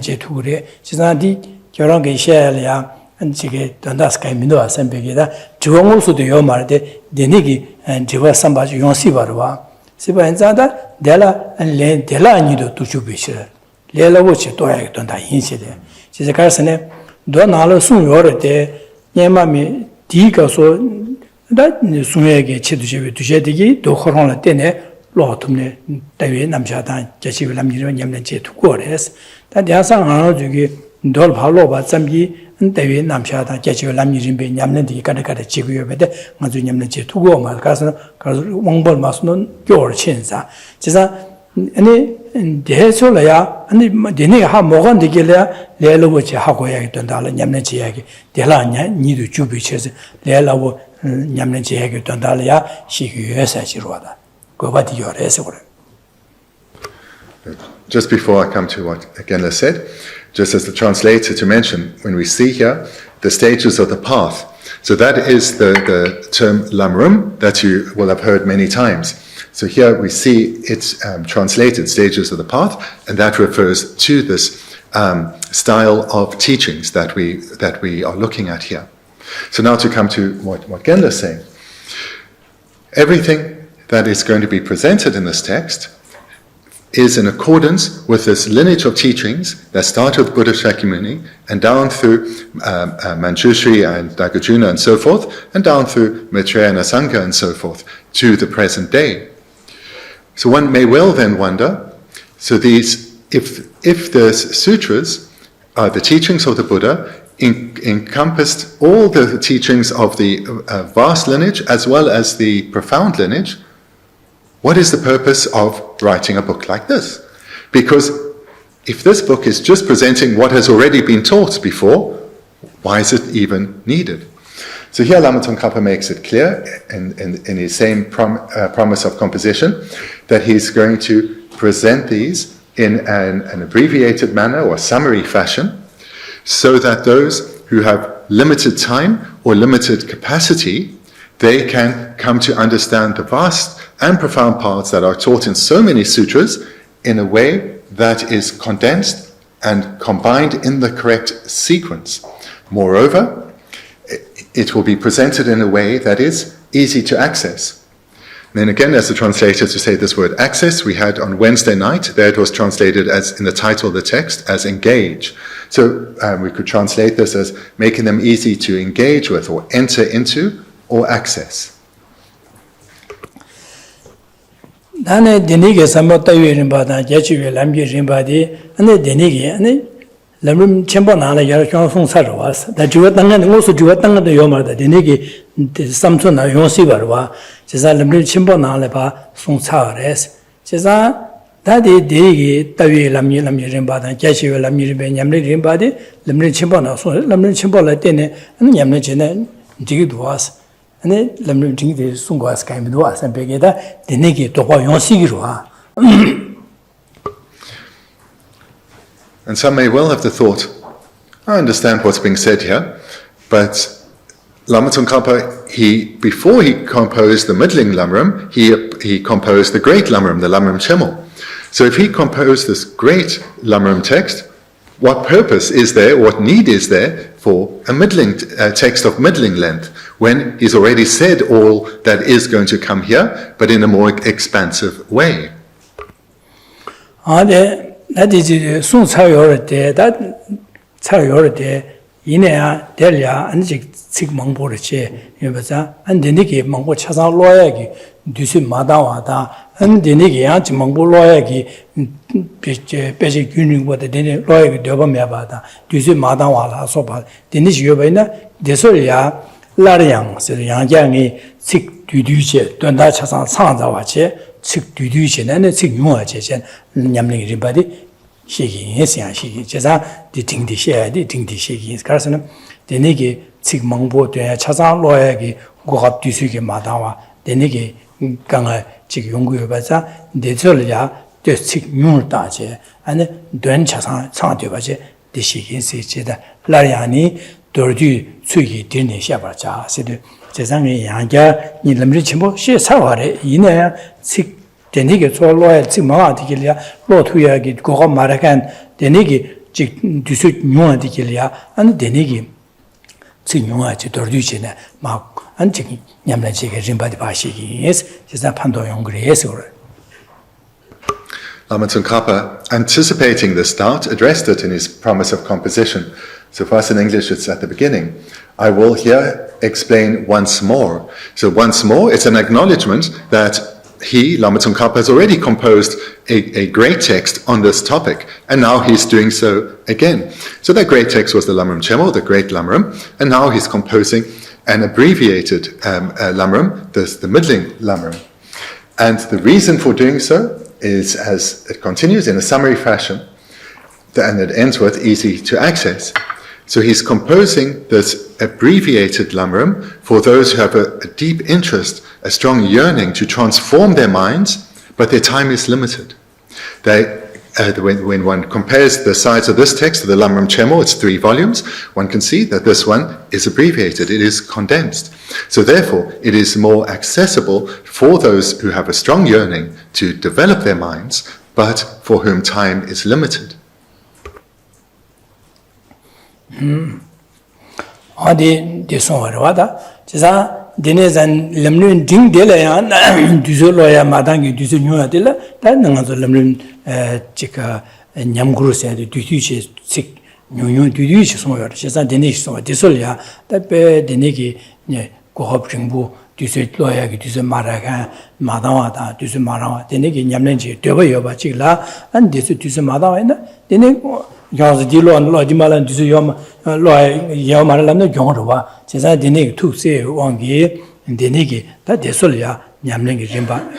je thure jisadi 결혼 게셔야 안 jige dondas kai mindo asembege da juongul su de yo marde denigi jiwa sambaji yonsi barwa 시바엔자다 데라 아니도 두주비시 레라고치 도야 돈다 인시데 지제 가르스네 도 나로 숨요르데 녀마미 디가서 다 숨에게 치두제비 두제디기 도 호롱을 때네 로tum네 대외 남자다 제시비 남기로 냠네 제 두고레스 다 대상 안어주기 돌 발로바 잠기 대외 남자다 제시비 남기림베 냠네디 가르가르 지구여베데 맞주 냠네 제 두고 말 가서 왕벌 마스는 교월 친사 지사 아니 대소라야 아니 되네 하 먹은 되길래 레로고치 하고 해야 된다라 냠네 지야기 대라냐 니도 주비쳐서 레라고 냠네 지야기 된다라야 시규에서 지로다 고바디 요래서 그래. Just before I come to what Genla said, just as the translator to mention, when we see here the stages of the path, so that is the term Lamrim that you will have heard many times. So here we see it's translated stages of the path, and that refers to this style of teachings that we are looking at here. So now to come to what Genla is saying. Everything that is going to be presented in this text is in accordance with this lineage of teachings that start with Buddha Shakyamuni and down through Manjushri and Nagarjuna and so forth, and down through Maitreya and Asanga and so forth, to the present day. So one may well then wonder, so these, if the sutras are the teachings of the Buddha, encompassed all the teachings of the vast lineage as well as the profound lineage, what is the purpose of writing a book like this? Because if this book is just presenting what has already been taught before, why is it even needed? So here Lama Tsongkhapa makes it clear in his same promise of composition that he's going to present these in an abbreviated manner or summary fashion, so that those who have limited time or limited capacity, they can come to understand the vast and profound parts that are taught in so many sutras in a way that is condensed and combined in the correct sequence. Moreover, it will be presented in a way that is easy to access. And then again, as the translator to say this word access, we had on Wednesday night, there it was translated as in the title of the text as engage. So we could translate this as making them easy to engage with or enter into or access. 나네 데니게 삼바타위 림바다 제치위 람게 림바디 안에 데니게 안에 람림 쳔바나라 야르총 송사로 와서 다 주와 땅에 무슨 주와 땅에도 요마다 데니게 삼촌나 용시 바르와 제사 람림 쳔바나라 바 송사레스 제사 Daddy Digi, Tavi Lammi Rimbada, Geshe Lamri Yamri Rimbadi, Lamri Chimbana, Lamri Chimbola Dene, and Yamne Digid was, and then Lamri Digi Sungas came to us and Begeda, the Negi to Hoyon Sigirua. And some may well have the thought, I understand what's being said here, but Lama Tsongkhapa, before he composed the middling Lamrim, he composed the great Lamrim, the Lamrim Chemel. So if he composed this great Lamrim text, what purpose is there, what need is there for a middling text of middling length, when he's already said all that is going to come here, but in a more expansive way? That is soon Sayorate, that Sayorate, Inea, Delia, and Sig Mangborche, and the Niki Mango Chasa Loyagi, Dusu Madawada, and the Niki Anti Mango Loyagi, Basic Union with the Loyag Dobamabada, Dusu Madawala, Sopa, the Nishubena, Desolia, Lariang, said Yangi, Sik Duduce, Donda Chasa Sandawache, Sik Duduce, and Sik Yuache, Yamling everybody. Shaking his young shaking, Jazza, the ting the share, the ting the shaking is Carson, the Niki, Sig Mangbo, the Chazan Loyagi, go up to Suki Madawa, the Niki Ganga, Chik Yungu Baza, the Zolia, the Sik Murtache, and Duen Chazan Santivache, the shaking says Lariani, Dorju, Suki, Dini Shabacha, said Jazangi Yanga, Nilamri Chimbo, she Saware, Ina, Sik. The nigger so loyal Simma Digilia, Lord Huyagi, Goro Maracan, the nigger, Dusut Nua Digilia, and the nigger Sinua to Dorducina, Mark, and Chicken Yamla Chicken Rimba de Bashi, yes, is a Pando Yongri, yes, or Lama Tsongkhapa, anticipating this doubt, addressed it in his promise of composition. So for us in English, it's at the beginning. I will here explain once more. So once more, it's an acknowledgement that Lama Tsongkhapa, has already composed a great text on this topic, and now he's doing so again. So that great text was the Lamrim Chemel, the great Lamrim, and now he's composing an abbreviated Lamrim, the middling Lamrim. And the reason for doing so is, as it continues in a summary fashion, and it ends with easy to access. So he's composing this abbreviated Lamrim for those who have a deep interest, a strong yearning to transform their minds, but their time is limited. When one compares the size of this text to the Lamrim Chemel, it's 3 volumes, one can see that this one is abbreviated, it is condensed. So therefore, it is more accessible for those who have a strong yearning to develop their minds, but for whom time is limited. Adi Desonwada, Jasa, Denizan Lamlin Ding Delayan, Duzoloya Madangi Duzunua Dilla, that Nangazo Lamlin Chica and Yamguru said, Dutuche sick, New Duduch somewhere, Jasa Denish, Desolia, that bear Denigi, Gohop Jimbu, Duzet Loya, Duzet Maragan, Madawata, Duzet Marawa, Denigi Yamlenji, Dobayoba Chila, and Duzet Madawa, Denig. Yours Dilo and Lodimalan to Yom Yomaran Yonrova, Cesar Denig to say one year and Denigi, that Desolia, Yamling Jimba,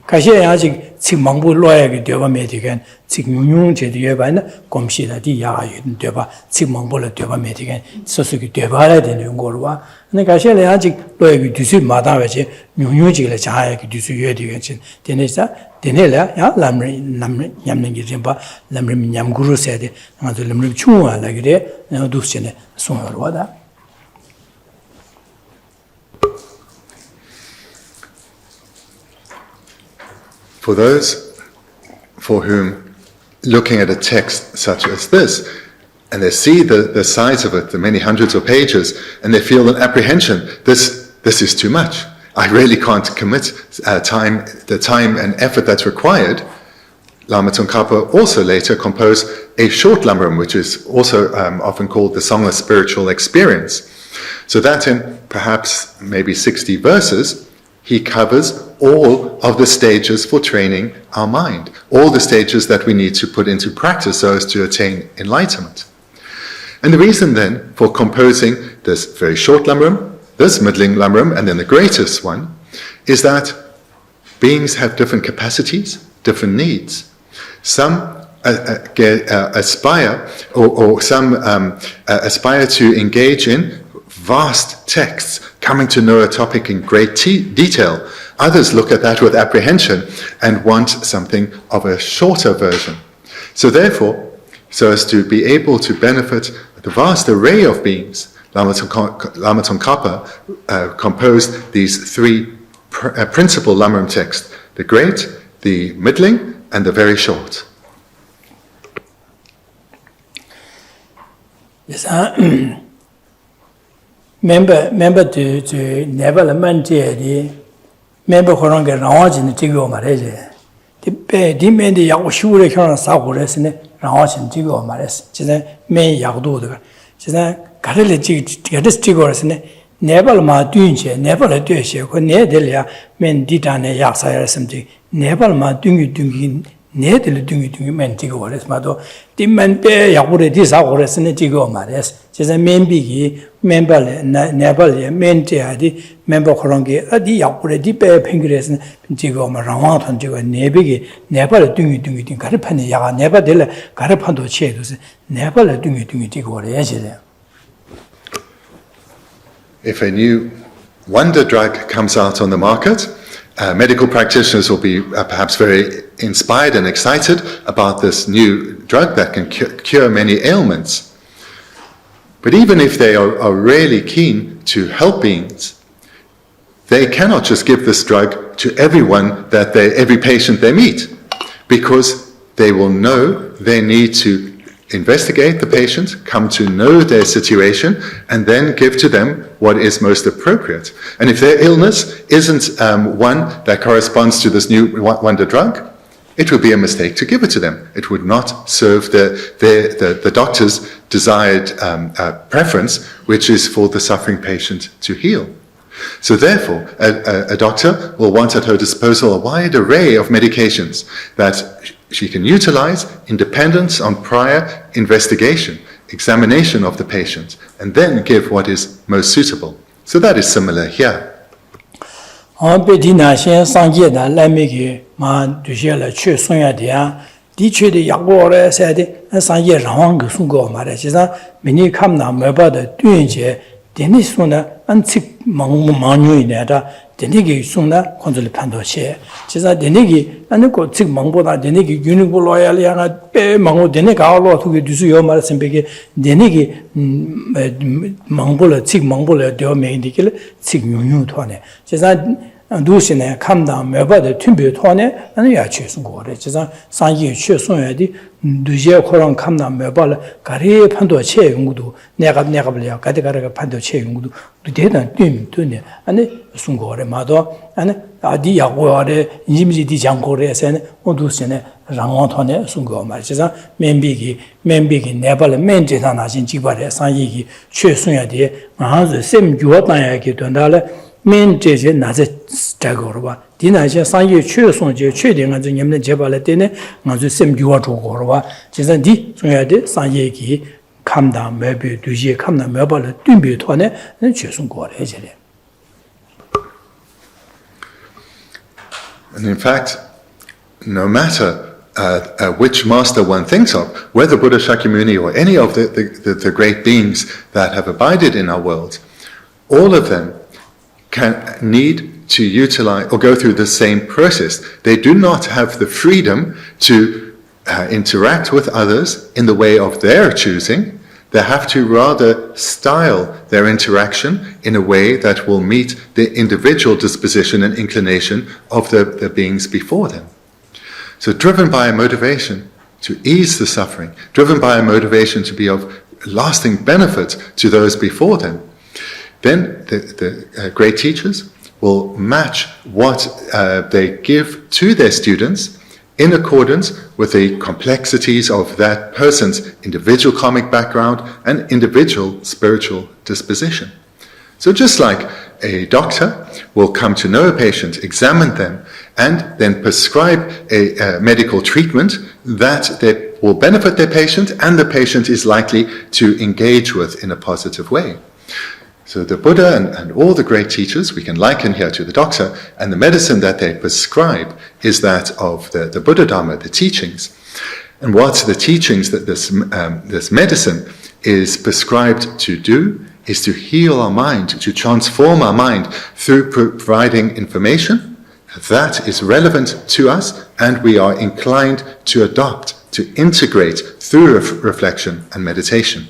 Kashe Ajik, Simambu Loya, Deva Medican, Signun Chediavan, Comshida Dia, Deva, Simambola Deva Medican, Sosuki Deva and Yungorva, and the Kashe Ajik, Loya to see Madavache, Nuji Chaya to see Yedigan, Denisa. Denela, Lamrim, Yamling Jimba, Lamrim Yamguru said, and the Lamrim Chua like there, and Dusine, sooner or other. For those for whom looking at a text such as this, and they see the size of it, the many hundreds of pages, and they feel an apprehension, this is too much. I really can't commit the time and effort that's required. Lama Tsongkhapa also later composed a short Lamrim, which is also often called the Song of Spiritual Experience. So that in perhaps maybe 60 verses, he covers all of the stages for training our mind, all the stages that we need to put into practice so as to attain enlightenment. And the reason then for composing this very short Lamrim, this middling Lamrim, and then the greatest one, is that beings have different capacities, different needs. Some aspire to engage in vast texts, coming to know a topic in great detail. Others look at that with apprehension and want something of a shorter version. So therefore, so as to be able to benefit the vast array of beings, Lama Tsongkhapa composed these three principal Lamrim texts: the great, the middling, and the very short. Yes, member to never maintain member who don't get knowledge in the Tigo Marese. The men the Yakushure can Sakures in knowledge in Tigo Mares. China may Yakudu. China Karele get this Tigors in never ma dunche, never a duche, when near Delia men ditane Yaksaya something, never ma dungi. Nedel dungi men tigores mado dimmen be yakure disagores ne tigo mares jesa membigi membal nebal men tiadi member koronge adi yakure di be pengres tigo ma rawa thon tigo nebigi nebal dungi garphane yaga nebadel garphando chedos nebal dungi tigore yese. If a new wonder drug comes out on the market, medical practitioners will be perhaps very inspired and excited about this new drug that can cure many ailments. But even if they are really keen to help beings, they cannot just give this drug to everyone every patient they meet, because they will know they need to investigate the patient, come to know their situation, and then give to them what is most appropriate. And if their illness isn't one that corresponds to this new wonder drug, it would be a mistake to give it to them. It would not serve the doctor's desired preference, which is for the suffering patient to heal. So therefore, a doctor will want at her disposal a wide array of medications that she can utilize in dependence on prior investigation, examination of the patient, and then give what is most suitable. So that is similar here. Antik Manui Nada, Denigi Suna, Consoli Pandoche. Chisa Denigi, and the Tik Mangoda, Denigi, Unico Loyaliana, Mango, Denica, Lord, who do your Marasembeke, Denigi Mangola, Tik Mangola, Diome Indicil, Tik New Tone. Chisa Dusine, come down, Meba, the Timbu Tone, and the Achis Gore. Chisa Sanji, Chusonadi, Duja Koran, come down, Mebala, Kari Pandoche, Mudu, Negablia, Katigara Pandoche, Mudu. Didn't do it, and Sungore Mado, and Adia Gore, Jimmy di Jangores, and Odusine, Rangotone, Sungo Marchesa, Membigi, Nepal, Menjana, in Jibare, Sanyi, Chesunya de, the same Juatayaki Dondala, Menje Naze Stagorba, Dinaja Sanyi, Chesun, Cheding, and the Yemen Jabalatine, and the same Juatu Gorba, Chesandi, Sunya de Sanyeki. Come down, maybe do ye come down, mobile, Dumbi Tone, and Chesun Gore. And in fact, no matter which master one thinks of, whether Buddha Shakyamuni or any of the great beings that have abided in our world, all of them need to utilize or go through the same process. They do not have the freedom to interact with others in the way of their choosing. They have to rather style their interaction in a way that will meet the individual disposition and inclination of the beings before them. So driven by a motivation to ease the suffering, driven by a motivation to be of lasting benefit to those before them, then the great teachers will match what they give to their students in accordance with the complexities of that person's individual karmic background and individual spiritual disposition. So just like a doctor will come to know a patient, examine them, and then prescribe a medical treatment that will benefit their patient and the patient is likely to engage with in a positive way. So the Buddha and all the great teachers, we can liken here to the doctor, and the medicine that they prescribe is that of the Buddha Dharma, the teachings. And what the teachings that this medicine is prescribed to do is to heal our mind, to transform our mind through providing information that is relevant to us and we are inclined to adopt, to integrate through reflection and meditation.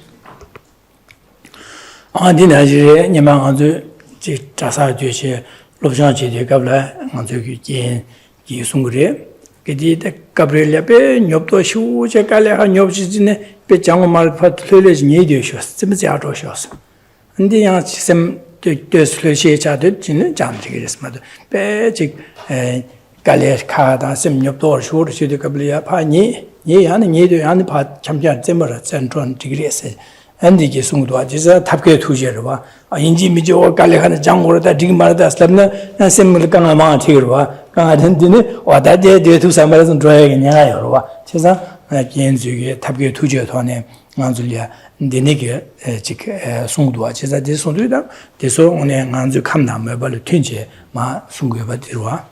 Gabriel be nyopto shu che kale ha nyopjine be jango mal phat lele ni de shos sim ja do shos ndi yang sem de sle she cha de jin jang ji ge sma de be ji kale kha da sem nyopto shu de de gabriel pa ni ya ni de ya ni pa cham ja zem ra zhen zhuan ji ge se andi ge sung do ji za thap ge thu je ro ba yin ji mi jo kale kha jang go da dig mar da slam na sem mul ka ma thi ro ba 강아든디네 와다제 데투 삼바선 드라이냐 여러와 세상 genzuge tabge tuje thone nganzulia denege 직 송도와 제자제 송도다 대소 오늘 nganzu 감나 매발 튼제 마 송고에 받들와.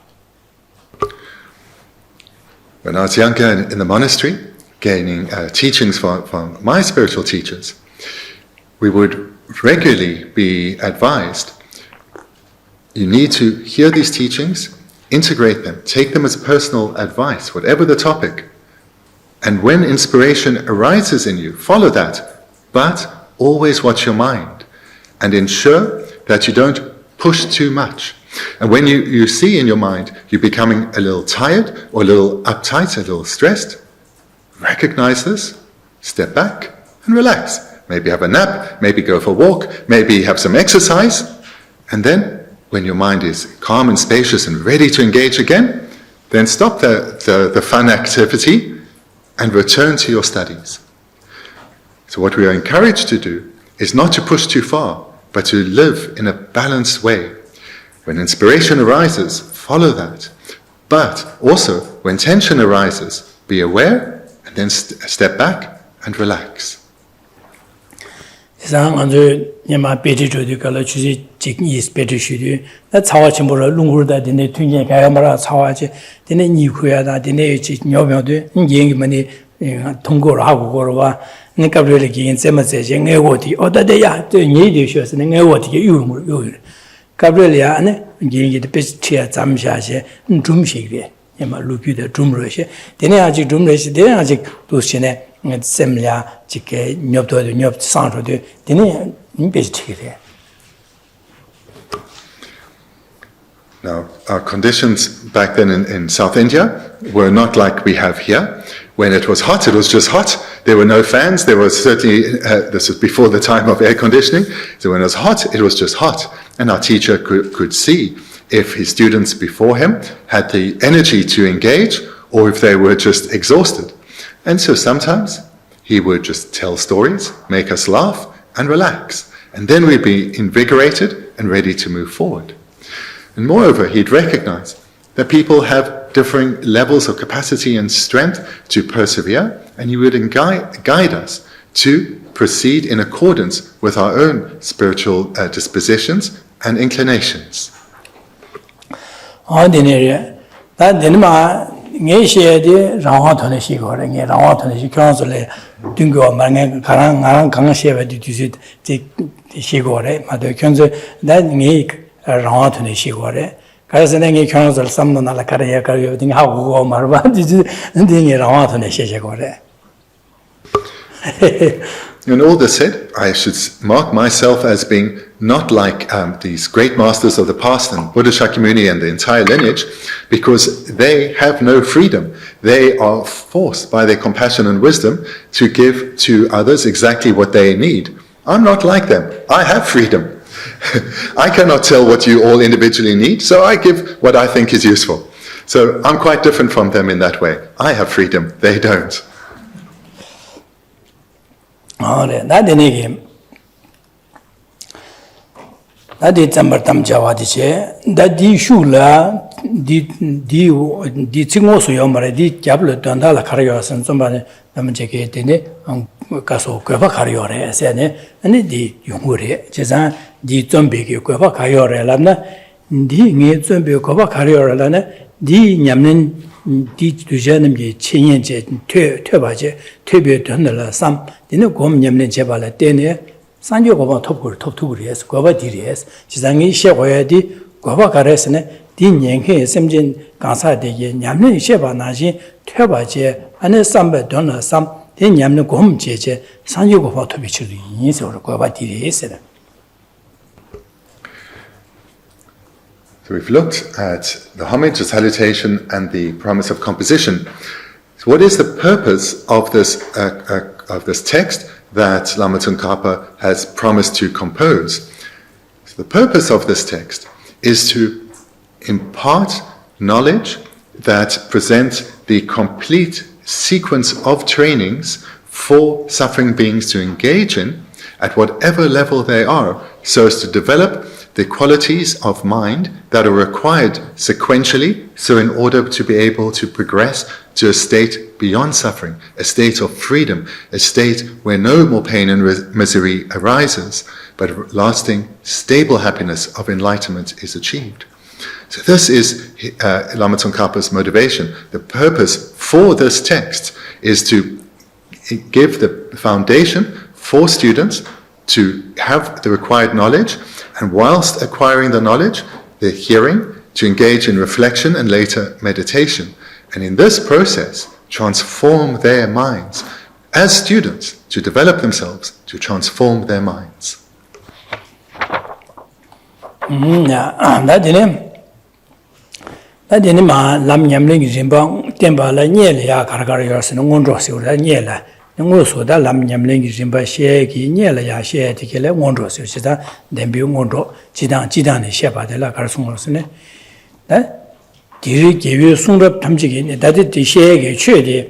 When I was younger in the monastery, gaining teachings from my spiritual teachers, we would regularly be advised, you need to hear these teachings, integrate them, take them as personal advice, whatever the topic. And when inspiration arises in you, follow that, but always watch your mind and ensure that you don't push too much. And when you see in your mind you're becoming a little tired or a little uptight, a little stressed, recognize this, step back and relax. Maybe have a nap, maybe go for a walk, maybe have some exercise, and then when your mind is calm and spacious and ready to engage again, then stop the fun activity and return to your studies. So what we are encouraged to do is not to push too far, but to live in a balanced way. When inspiration arises, follow that. But also, when tension arises, be aware and then step back and relax. Nyama peti chodi kala chuzi chikni is peti shudi na cawa chimbora lungurda dine tunye kaya mara cawa chi dine nikuya da dine chi nyobyo de yengi mani tongkoro haku koro wa ne kabrele ki yin zema zeche ngay woti oda de ya nye de shio se ngay woti ke yu kabrele ya ne yengi de pechi chiya zamsha che drum shikre nyama lupyu de drum ro she dine ajik drum ro she dine ajik du she ne semля chike nyobdo de nyob sanro de dine Now, our conditions back then in South India were not like we have here. When it was hot, it was just hot. There were no fans. There was certainly, this was before the time of air conditioning. So when it was hot, it was just hot. And our teacher could see if his students before him had the energy to engage or if they were just exhausted. And so sometimes he would just tell stories, make us laugh and relax. And then we'd be invigorated and ready to move forward. And moreover, he'd recognize that people have differing levels of capacity and strength to persevere, and he would guide us to proceed in accordance with our own spiritual dispositions and inclinations. Geshe Thubten Rabten Rabten Council Dingo Mang Karang Kang Sheva Dusit Shigore, Mother Kunze, that make Rabten Shigore. Kazaning Council, some non la Karaya, everything how go Marva, and then Rabten Shigore. And all this said, I should mark myself as being not like these great masters of the past and Buddha Shakyamuni and the entire lineage, because they have no freedom. They are forced by their compassion and wisdom to give to others exactly what they need. I'm not like them. I have freedom. I cannot tell what you all individually need, so I give what I think is useful. So I'm quite different from them in that way. I have freedom. They don't. That didn't that did Zambertam Javadiche, that di shula, di Tingosu Yomare, di Jablo Dandala Carrios and somebody Namajake, Caso Queva Carriore, Sene, and di Yungure, Chezan, di Zombie Queva Carriore Lana, di Zombie Queva Carriore Lana, di Yamin 디 두제님게 친연제 퇴바제 퇴비 된다 삼 니는 곰냠는 제발에 때네 산조고바 톱투구리에서 고바디리에서 지상이 셰고야디 고바가레스네 딘년해 sem진 강사되게 냠는 셰바나지 퇴바제 안에 삼배 된다 삼 딘냠는 곰제제 산조고바 톱이치도 인서로 고바디리에서. So we've looked at the homage, the salutation, and the promise of composition. So what is the purpose of this text that Lama Tsongkhapa has promised to compose? So the purpose of this text is to impart knowledge that present the complete sequence of trainings for suffering beings to engage in at whatever level they are, so as to develop the qualities of mind that are required sequentially, so in order to be able to progress to a state beyond suffering, a state of freedom, a state where no more pain and misery arises, but lasting, stable happiness of enlightenment is achieved. So this is Lama Tsongkhapa's motivation. The purpose for this text is to give the foundation for students to have the required knowledge, and whilst acquiring the knowledge, the hearing, to engage in reflection and later meditation. And in this process, transform their minds as students, to develop themselves, to transform their minds. Nadine ma lam nyamling jimbang temba la nyele ya karkar yorsen ngondro siura nyela ngoso da lam nyamling jimba she ki nyela ya she tikele ngondro siu sida dembi ngondro jidang ne sheba de la karsungosne da diri gewe sungrap tamjigi ne dadi di she ge chödi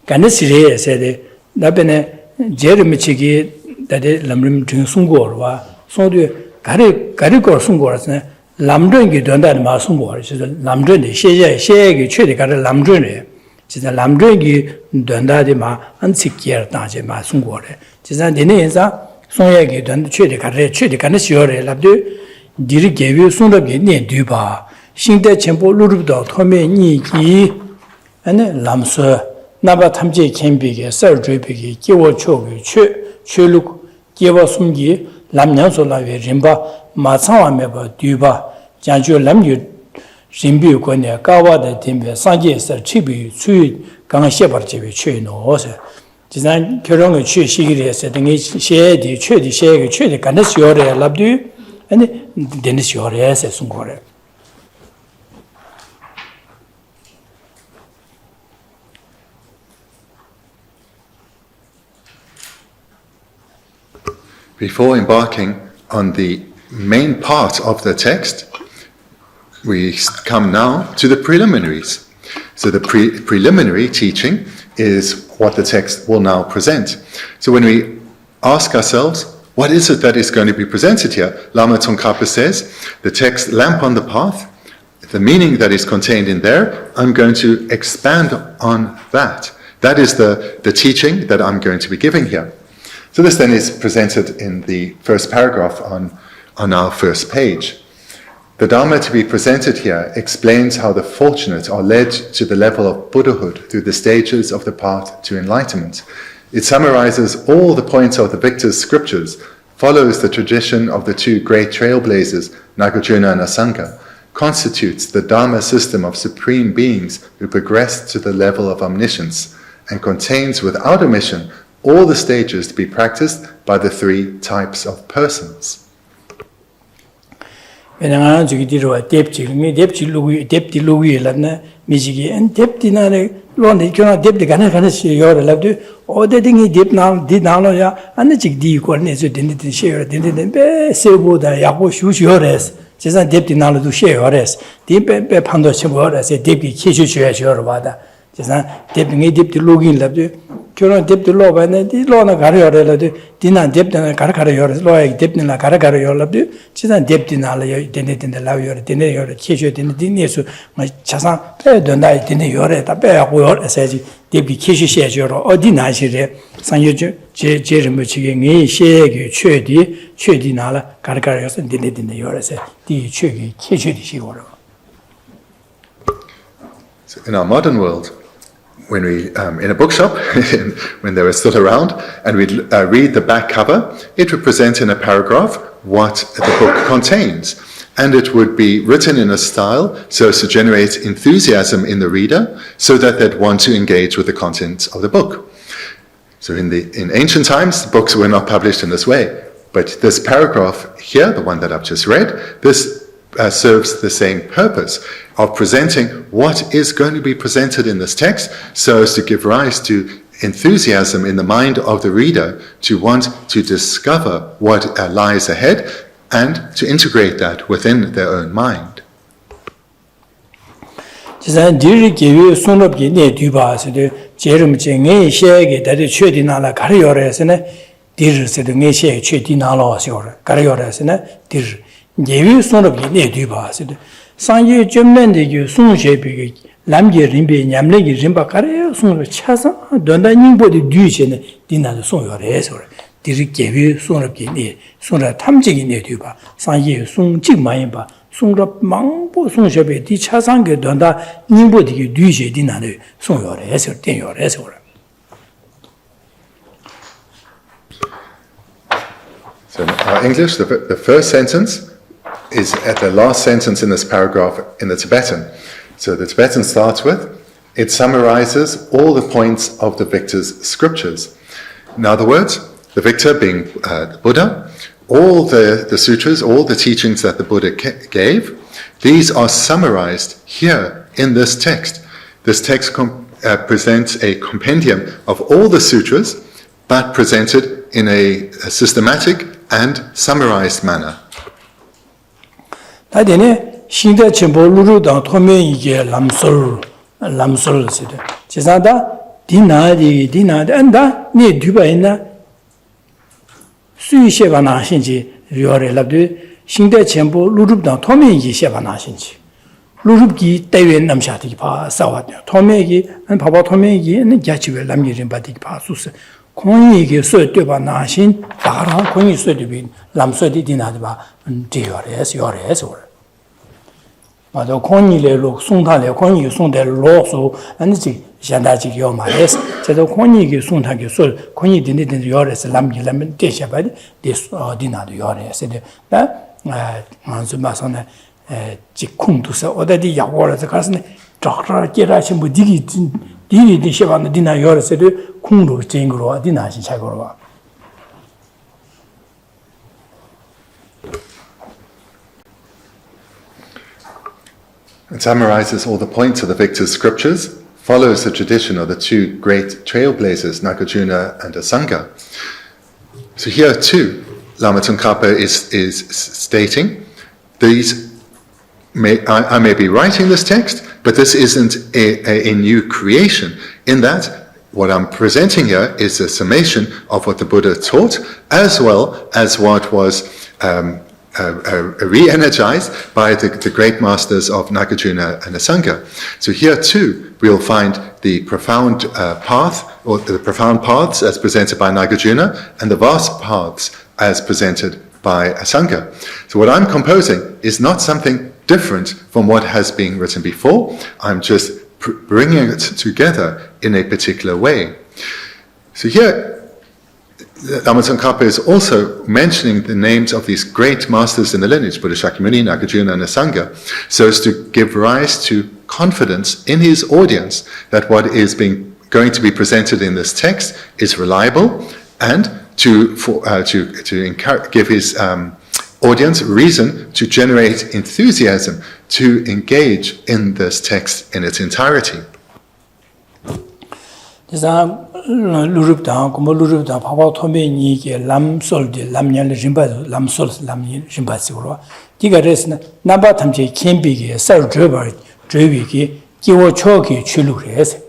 ganne sire sede da bene jermichigi dadi lamrim jing sungorwa sodu gari gor sungorasne 람드인기 된다는 말씀 뭐 그래서 람드인데 시제기 최대가를 람드네 진짜 람드인기 된다지 마 안치기에 다지 말씀 거래 진짜 내내에서 송야기 된 최대가는 시어래 랍도 디리 개비 송럽게 내 뒤봐 신대 전부 루르도 토메 니기 안에 람서 나바 탐지 캠비게 설주비게 기워 초기 최룩 기워 숨기 람년솔라베 림바 마상와메바 뒤바 장주 람유 신비권에 가와의 팀에 상계에서 치비 수익 강셰버지비 최노서 지난 결혼의 취시기에서 등이 시에디 최디 시에게 최디 간스요레 랍두 아니 데니스요레에서 순고래 Before embarking on the main part of the text, we come now to the preliminaries. So the preliminary teaching is what the text will now present. So when we ask ourselves, what is it that is going to be presented here? Lama Tsongkhapa says, the text Lamp on the Path, the meaning that is contained in there, I'm going to expand on that. That is the teaching that I'm going to be giving here. So this then is presented in the first paragraph on our first page. The Dharma to be presented here explains how the fortunate are led to the level of Buddhahood through the stages of the path to enlightenment. It summarizes all the points of the Victor's scriptures, follows the tradition of the two great trailblazers, Nagarjuna and Asanga, constitutes the Dharma system of supreme beings who progress to the level of omniscience, and contains without omission all the stages to be practiced by the three types of persons. 왜냐하면 저기들어 뎁지 루기라나 미지기 엔 뎁디나래 로네 교나 뎁디 가나 시요라도 어디든지 뎁나로야 안에 지디 거네서 딘디 시요 딘디 베 세보다 야고 슈슈요레스 제가 뎁디나로도 시요레스 딘베 판도 시요레스 뎁기 키슈슈야시요로 바다 제가 뎁디 루기라도 교나 뎁디 로바네 디 로나 가려라도 디나 뎁디나 가라가려요 로에 뎁디나 가라가려요라도 제가 뎁디나를 딘디 라요요 딘디요 키슈 딘디니에서 차상 빼던다 딘디 요레다 빼고 요레세지 뎁기 키슈시야죠 어디나시래 상여주 제르무치게 네 시에게 최디나라 가라가려서 딘디 요레세 디 최기 키슈디시고로. So in our modern world, when we, in a bookshop, when they were still around, and we'd read the back cover, it would present in a paragraph what the book contains. And it would be written in a style so as to generate enthusiasm in the reader, so that they'd want to engage with the content of the book. So in ancient times, books were not published in this way. But this paragraph here, the one that I've just read, this serves the same purpose of presenting what is going to be presented in this text, so as to give rise to enthusiasm in the mind of the reader to want to discover what lies ahead and to integrate that within their own mind. Yevi sonrab ki ne du ba sid sangye jomnen de gyu songje bi lamge rimbe nyamle gi rimba kare song chasa donda ningbo de du chene dina de song yore so diri yevi sonrab ki ne sonra tamje gi ne du ba sangye song jig mayin ba sonrab mangbo songje be di chasang ge donda ningbo de gi du je dina de song yore so den yore so. So in our English, the first sentence is at the last sentence in this paragraph in the Tibetan. So the Tibetan starts with, it summarizes all the points of the victor's scriptures. In other words, the victor being the Buddha, all the sutras, all the teachings that the Buddha gave, these are summarized here in this text. This text presents a compendium of all the sutras, but presented in a systematic and summarized manner. 다데네 신대 첨보루루 당 토메 이게 람솔 시데 지사다 디나디 안다 네 뒤바이나 수이셰바나 신지 요레랍드 신대 첨보루루 당 토메 이게 셰바나 신지 루룹기 대외 남샤디 바 사와냐 토메기 안 바바 토메기 네 야치베 남기린 바디 바 수스 공이게 쇠되바 나신 다라 공이 쇠되비 람쇠디 디나디바 디요레스 맞아 공이레로 송타레 공이 송대 로소 아니지 잔다지 요마레스 제도 공이게 송타게 술 공이 디니디 요레스 람기라면 대샤바디 디스 디나디 요레스 다 만즈마선에 직쿵도서 어디디 야고라서 가서네 작라 깨라신 뭐 디디 셰바는 디나 요레스도 쿵로 쟁으로 디나신 차고로 It summarizes all the points of the victor's scriptures, follows the tradition of the two great trailblazers, Nagarjuna and Asanga. So here too, Lama Tsongkhapa is stating, I may be writing this text, but this isn't a new creation, in that what I'm presenting here is a summation of what the Buddha taught, as well as what was re-energized by the great masters of Nagarjuna and Asanga. So here too, we'll find the profound path, or the profound paths as presented by Nagarjuna, and the vast paths as presented by Asanga. So what I'm composing is not something different from what has been written before. I'm just bringing it together in a particular way. So here, Lama Tsongkhapa is also mentioning the names of these great masters in the lineage, Buddha Shakyamuni, Nagarjuna, and Asanga, so as to give rise to confidence in his audience that what is going to be presented in this text is reliable, and to give his audience reason to generate enthusiasm to engage in this text in its entirety. 루룹당 고모 루룹당 바바 토메니게 람솔디 람냐르 림바 람솔 람니 림바시고로 디가레스나 나바 탐제 켄비게 서드버 드비게 기워 초기 출루레스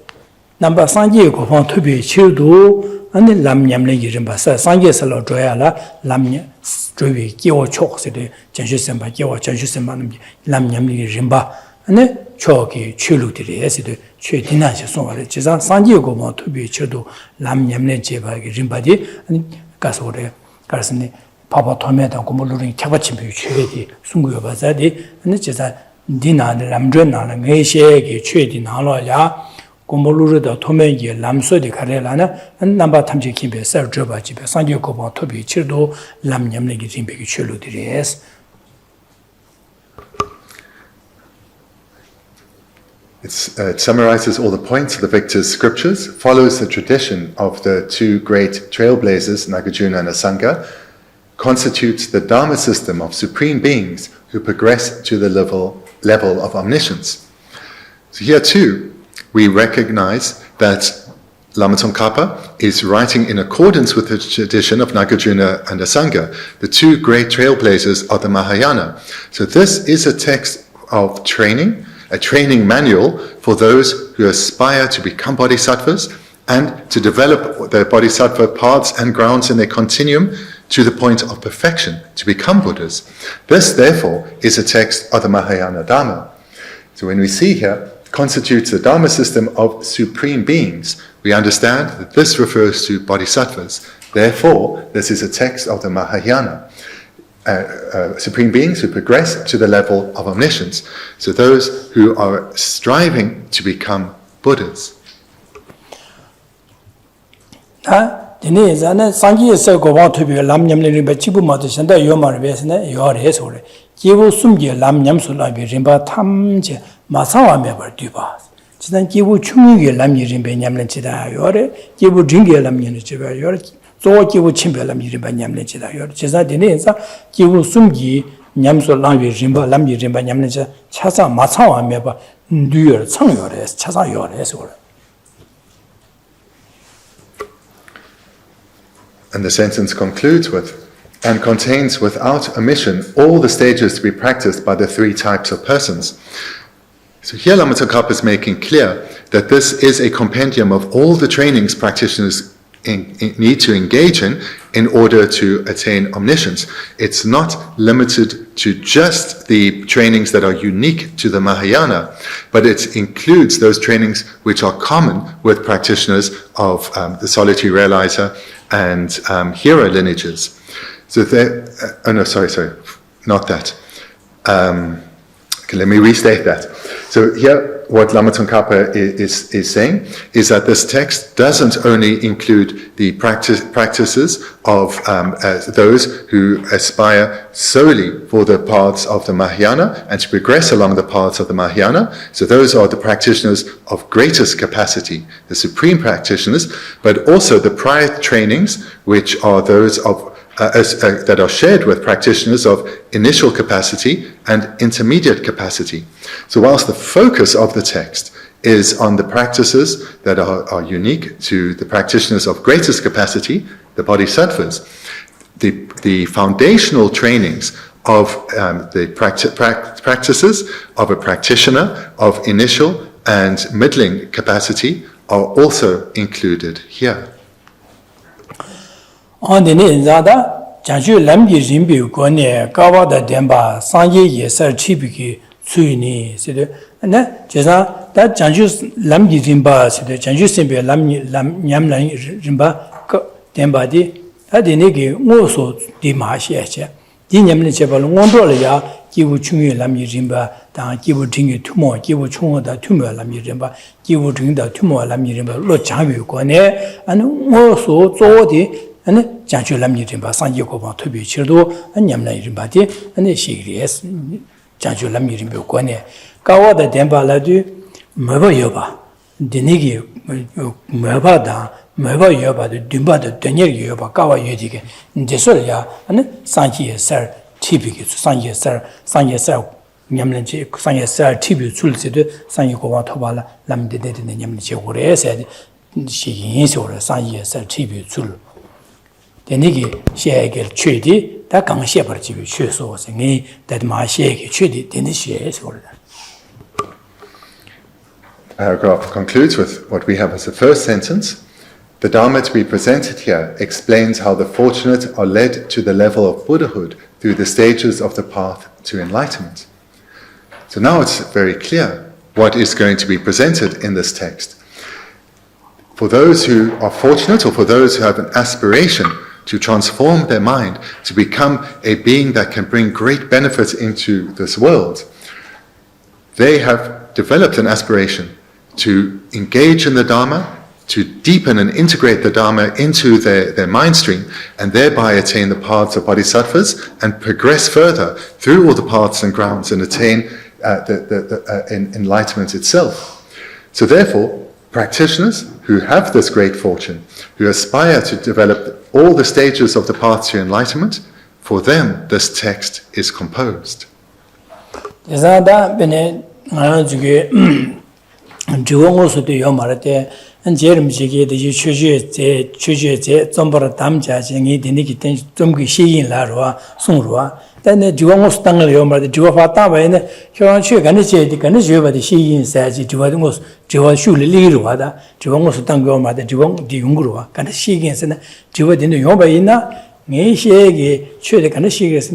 남바 상제 고방 투비 치도 아니 람냠레 림바사 상제설로 줘야라 람냐 드비 기워 초크세데 전시선바 기워 전시선바는 람냠리 림바 아니 초기 출루들이 해서도 최디나시 송화를 지상 상지고 뭐 투비 쳐도 람냠내 제바기 림바디 아니 가서래 가서네 바바 토메다 고물루린 캬바침비 최디 숨고요 바자디 아니 지상 Dina Lamdrena, Geshe, Chedi Naloya, Gomolura, Tomegi, Lamso de Carelana, and Namba Tamji Kimbe, Sir Joba, Sanjo Koba, Tobi, Chirdo, Lam Yamlegi Zimbe, Chulu Dries. It summarizes all the points of the victor's scriptures, follows the tradition of the two great trailblazers, Nagarjuna and Asanga, constitutes the Dharma system of supreme beings who progress to the level of omniscience. So here too, we recognize that Lama Tsongkhapa is writing in accordance with the tradition of Nagarjuna and Asanga, the two great trailblazers of the Mahayana. So this is a text of training, a training manual for those who aspire to become bodhisattvas and to develop their bodhisattva paths and grounds in their continuum to the point of perfection, to become Buddhas. This, therefore, is a text of the Mahayana Dharma. So when we see here, constitutes the Dharma system of supreme beings, we understand that this refers to bodhisattvas. Therefore, this is a text of the Mahayana. Supreme beings who progress to the level of omniscience. So those who are striving to become Buddhas. Dini zane sangi se go wa thubi lam nyam le ba chibu ma de senda yo ma be sene yo re so re jibu sum ge lam nyam so la be rin ba tham je ma sa wa me ba du ba jidan jibu chung ge lam yi rin be nyam le chi da yo re jibu jing ge lam yin chi ba yo re zo jibu chim be lam yi rin ba nyam le chi da yo re jiza dini za jibu sum gi nyam so la be rin ba lam yi rin ba nyam le cha cha sa ma sa wa me ba du yo chang yo re cha sa yo re so re. And the sentence concludes with, and contains without omission all the stages to be practiced by the three types of persons. So here Lama Tsongkhapa is making clear that this is a compendium of all the trainings practitioners need to engage in order to attain omniscience. It's not limited to just the trainings that are unique to the Mahayana, but it includes those trainings which are common with practitioners of the solitary realizer and hero lineages. So not that. Okay, let me restate that. So here, what Lama Tsongkhapa is saying is that this text doesn't only include the practices of those who aspire solely for the paths of the Mahayana and to progress along the paths of the Mahayana. So those are the practitioners of greatest capacity, the supreme practitioners, but also the prior trainings, which are those of that are shared with practitioners of initial capacity and intermediate capacity. So whilst the focus of the text is on the practices that are unique to the practitioners of greatest capacity, the bodhisattvas, the foundational trainings of the practices of a practitioner of initial and middling capacity are also included here. On the Nizada, Janju Lambi Rimbu Gone, Gawa the Demba, Sanye Yesar Chibiki, Tsuni, said, and that Jeza, that Janju's Lambi Rimba, said, Janju Simbe Lam Yamlan Rimba, Demba di, that the Negi, also di Mahashiacha, Di Yamlin Chapel, Wondolia, Givu Chungi Lambi Rimba, Dan Givu Tingi Tumo, Givu Chunga the Tumo Lambi Rimba, Givu Dring the Tumo Lambi Rimba, Lo Changu Gone, and also Zodi. And Janju Lamni Rimba, Sanji Koba to be Chirdo, and Yamla Rimbati, and the Shigris, Janju Lamni Rimbu Gone, Gawa the Demba Ladu, Meva Yoba, Denigi, Meva Meva Yoba, the Dumba, the Daniel Yoba, Gawa Yodige, Desolia, and Sanji Sir, Tibi, Sanji Sir, Yamlanchi, Sanji Sir, Tibi, Sulsid, Sanji Koba Tobala, Lam de Dead in the Yamlichi, said she is or Sanji Sir, Tibi, Sul. Denigi Shagel Chudi, that can shepherd you, so singing that my shake Chudi, then she is order. The paragraph concludes with what we have as the first sentence. The Dharma to be presented here explains how the fortunate are led to the level of Buddhahood through the stages of the path to enlightenment. So now it's very clear what is going to be presented in this text. For those who are fortunate, or for those who have an aspiration to transform their mind, to become a being that can bring great benefits into this world, they have developed an aspiration to engage in the Dharma, to deepen and integrate the Dharma into their mind stream, and thereby attain the paths of bodhisattvas and progress further through all the paths and grounds and attain enlightenment itself. So therefore, practitioners who have this great fortune, who aspire to develop all the stages of the path to enlightenment, for them this text is composed. Jerem Jiggy, the Chuje, Zombara Damja, Jingi, the Nikki, Zumgi, Shi in Larua, Sunrua, then the Juangos Tanglioma, the Juafata, and the Huron Chuk, and the Ganaju, the Shi in says, Juangos, Juashu Liruada, Juangos Tangioma, the Juang, the Ungrua, and the Shigins, and Juad in the Yobaina, Nishegi, Chud, and the Shigas,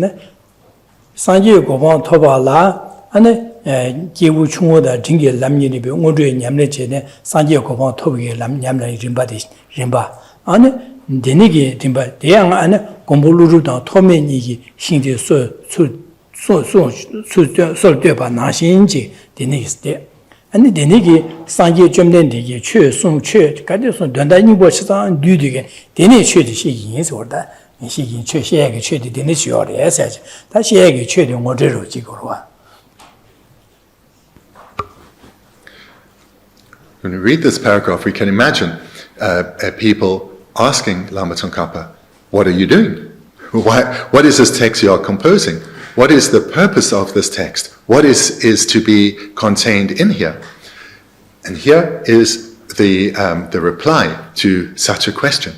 Sanju Govan Tobala, and Jiwu Chungo, the Jingi Lamini, Udri, Yamleche, Sanjio Kovan Tobi, Lam Yamla Rimba, and Denigi Timba, Deang and Gombulu, Tomini, Shinji, so Deba, Nashinji, the next day. And the Denigi, Sanji Jumlendi, Chur, Sung Church, Gadison, Dundani watches on duty, Deni Church, she is or that, and she in Church, she had the Denichi or the essence, that she had Church in Modero Jigorua. When we read this paragraph, we can imagine people asking Lama Tsongkhapa, what are you doing? What is this text you are composing? What is the purpose of this text? What is to be contained in here? And here is the reply to such a question.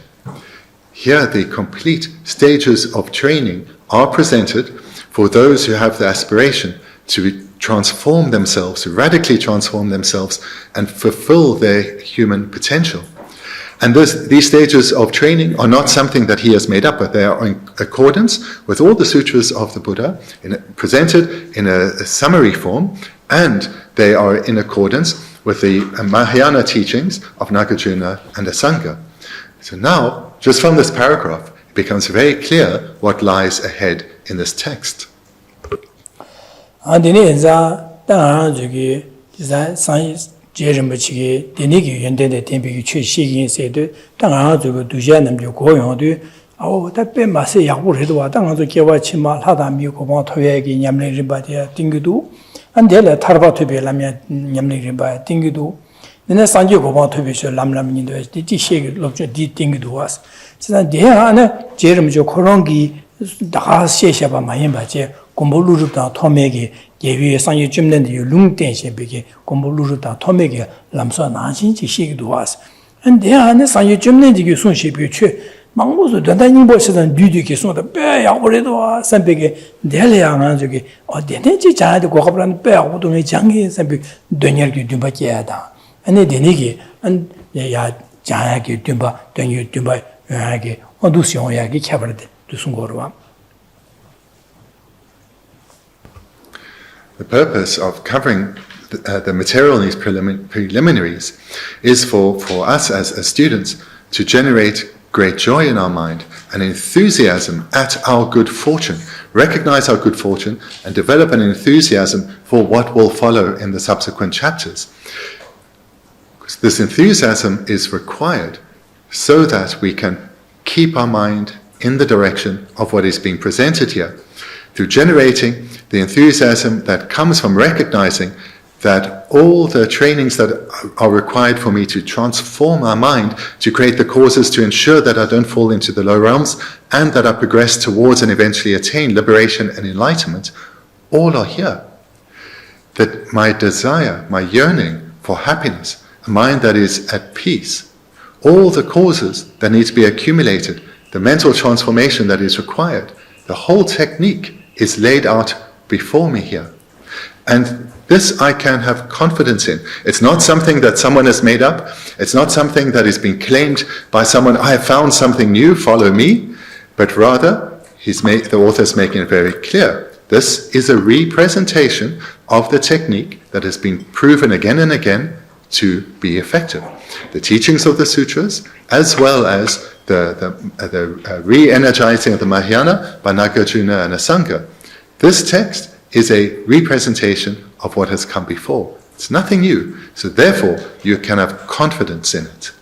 Here the complete stages of training are presented for those who have the aspiration to transform themselves, radically transform themselves, and fulfill their human potential. And these stages of training are not something that he has made up, but they are in accordance with all the sutras of the Buddha, presented in a summary form, and they are in accordance with the Mahayana teachings of Nagarjuna and the Sangha. So now, just from this paragraph, it becomes very clear what lies ahead in this text. Andineza, Tangi, Science, Jeremichi, Denigi, and then the Tempi Chi said, Tangazu, Dujanam, Yokoyon, oh, that Ben Masi Yahuridua, Tangazu Kiwachima, Hadam, Yuko, Toyagi, Yamli Ribatia, Tingudu, and Della Tarba to be Lamia, Yamli Riba, Tingudu. Then the Sanjo want to be Lamlam in the Shake Lobja did Tingudu was. So that Diana, Jeremy Korongi, the house Sheshaba Mahimba. Gombulu Tomegi gave you a Sanyu Jimland, you lung tension big, Gombulu Tomegi, Lamsa Nanshin, she do us. And there are the Sanyu Jimland, you soon ship you check. Mangoes, the dining boys and duty, so the bear, Yaurido, some big, Delia Nanzuki, or the Neji child, the Gobran bear, who only Jangi, some big Dunyaki Dumbakiada. And the Denigi, and the Yad Jayaki Dumba, Dunyu Dumba, Yagi, or Dusion Yagi covered to Sungorwa. The purpose of covering the material in these preliminaries is for us as students to generate great joy in our mind and enthusiasm at our good fortune, recognize our good fortune and develop an enthusiasm for what will follow in the subsequent chapters. Because this enthusiasm is required so that we can keep our mind in the direction of what is being presented here, through generating the enthusiasm that comes from recognizing that all the trainings that are required for me to transform our mind, to create the causes to ensure that I don't fall into the low realms and that I progress towards and eventually attain liberation and enlightenment, all are here. That my desire, my yearning for happiness, a mind that is at peace, all the causes that need to be accumulated, the mental transformation that is required, the whole technique is laid out before me here. And this I can have confidence in. It's not something that someone has made up. It's not something that is being claimed by someone, I have found something new, follow me. But rather, the author is making it very clear. This is a representation of the technique that has been proven again and again to be effective. The teachings of the sutras, as well as the re-energizing of the Mahayana by Nagarjuna and Asanga. This text is a representation of what has come before. It's nothing new. So therefore, you can have confidence in it.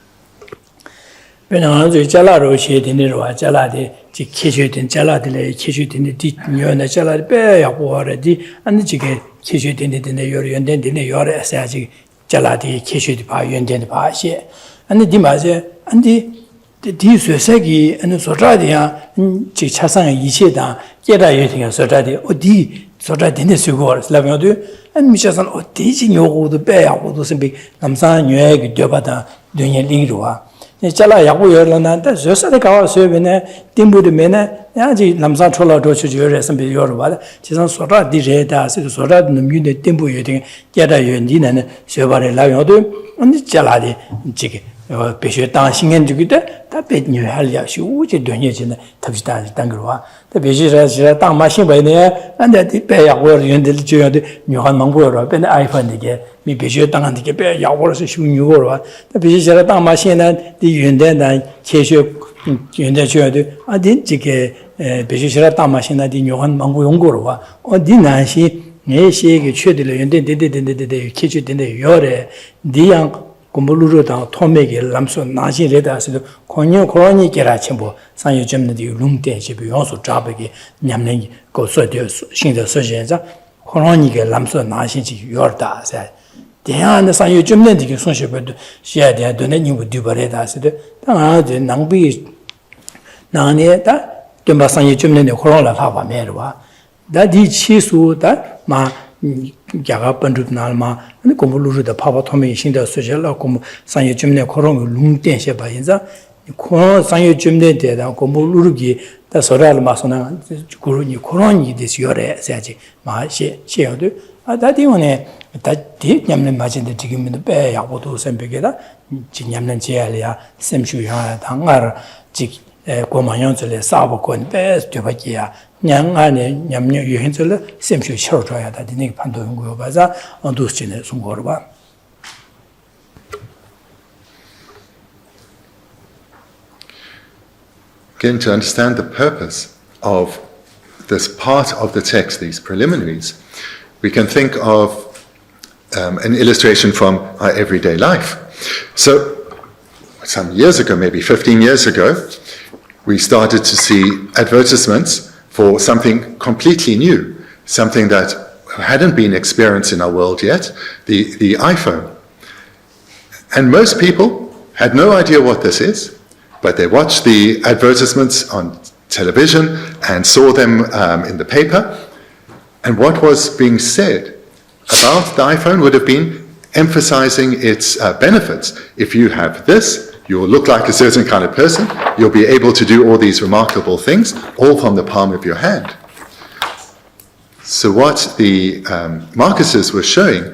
di suesagi anu sotradi ya chi chasang yiche da keda yeting sotradi odi sotradi ne sugor slavyodu an michasan odi ji nyogo do be ya do sembi namsa nyue gi dobada dunye lingruwa ne chala ya go yorlana da sosade kawa soebene timbu de mena ya ji namsa chola do chu yore sembi yorwa chisan sotradi re da se sotradi no myune timbu yeting keda yendi ne soebare lavyodu an chala de jige Geshe Thubten Rabten 다 배뉴 할야 쇼지 돈이지네 탑시다 당그로와 다 베지라 땅마신 바이네 안데 배야고 연들 줘야데 묘한 망고로 배네 아이폰이게 미 베지 땅한테 배야고서 쉬우니고로 다 베지라 땅마신은 디 연대나 계셔 연대 줘야데 아딘 지게 베지라 땅마신은 디 묘한 망고 용고로와 어디 난시 내시에게 최들을 연대데데데데 계주된데 요래 니양 공부루로다 토메게 람소 나시레다스도 권유 권이 계라침보 상유 점는디 룸때 집이 용수 잡게 냠는 고서되어 신의 서전자 권이게 람소 나신지 요르다세 대한 상유 점는디 손셔버도 시야대 돈에 니부 디버레다스도 당아데 낭비 나네다 좀 상유 점는데 권을 하바 메르와 다디 치수다 마 야가 번드날마 아니 공부루르다 파바토메 신다 소절라 공 상여 점내 코롱 룽텐셰 바인자 코 상여 점내 대다 공부루르기 다 소랄 마소나 구루니 코롱이 되시요레 세지 마시 시여도 아다디오네 다디 냠네 마진데 지금도 빼 야고도 선배게다 진냠는 제알이야 샘슈야 당알 지 고마연절에 싸버건 빼 되바기야 냥 안에 냠녀 유행절에 샘슈 쳐줘야 다 니네 판도는 거 봐자 언두스진에 송거로 봐. Again, to understand the purpose of this part of the text, these preliminaries, we can think of an illustration from our everyday life. So, some years ago, maybe 15 years ago, we started to see advertisements for something completely new, something that hadn't been experienced in our world yet, the iPhone. And most people had no idea what this is, but they watched the advertisements on television and saw them in the paper. And what was being said about the iPhone would have been emphasizing its benefits. If you have this, you'll look like a certain kind of person. You'll be able to do all these remarkable things, all from the palm of your hand. So what the Marcuses were showing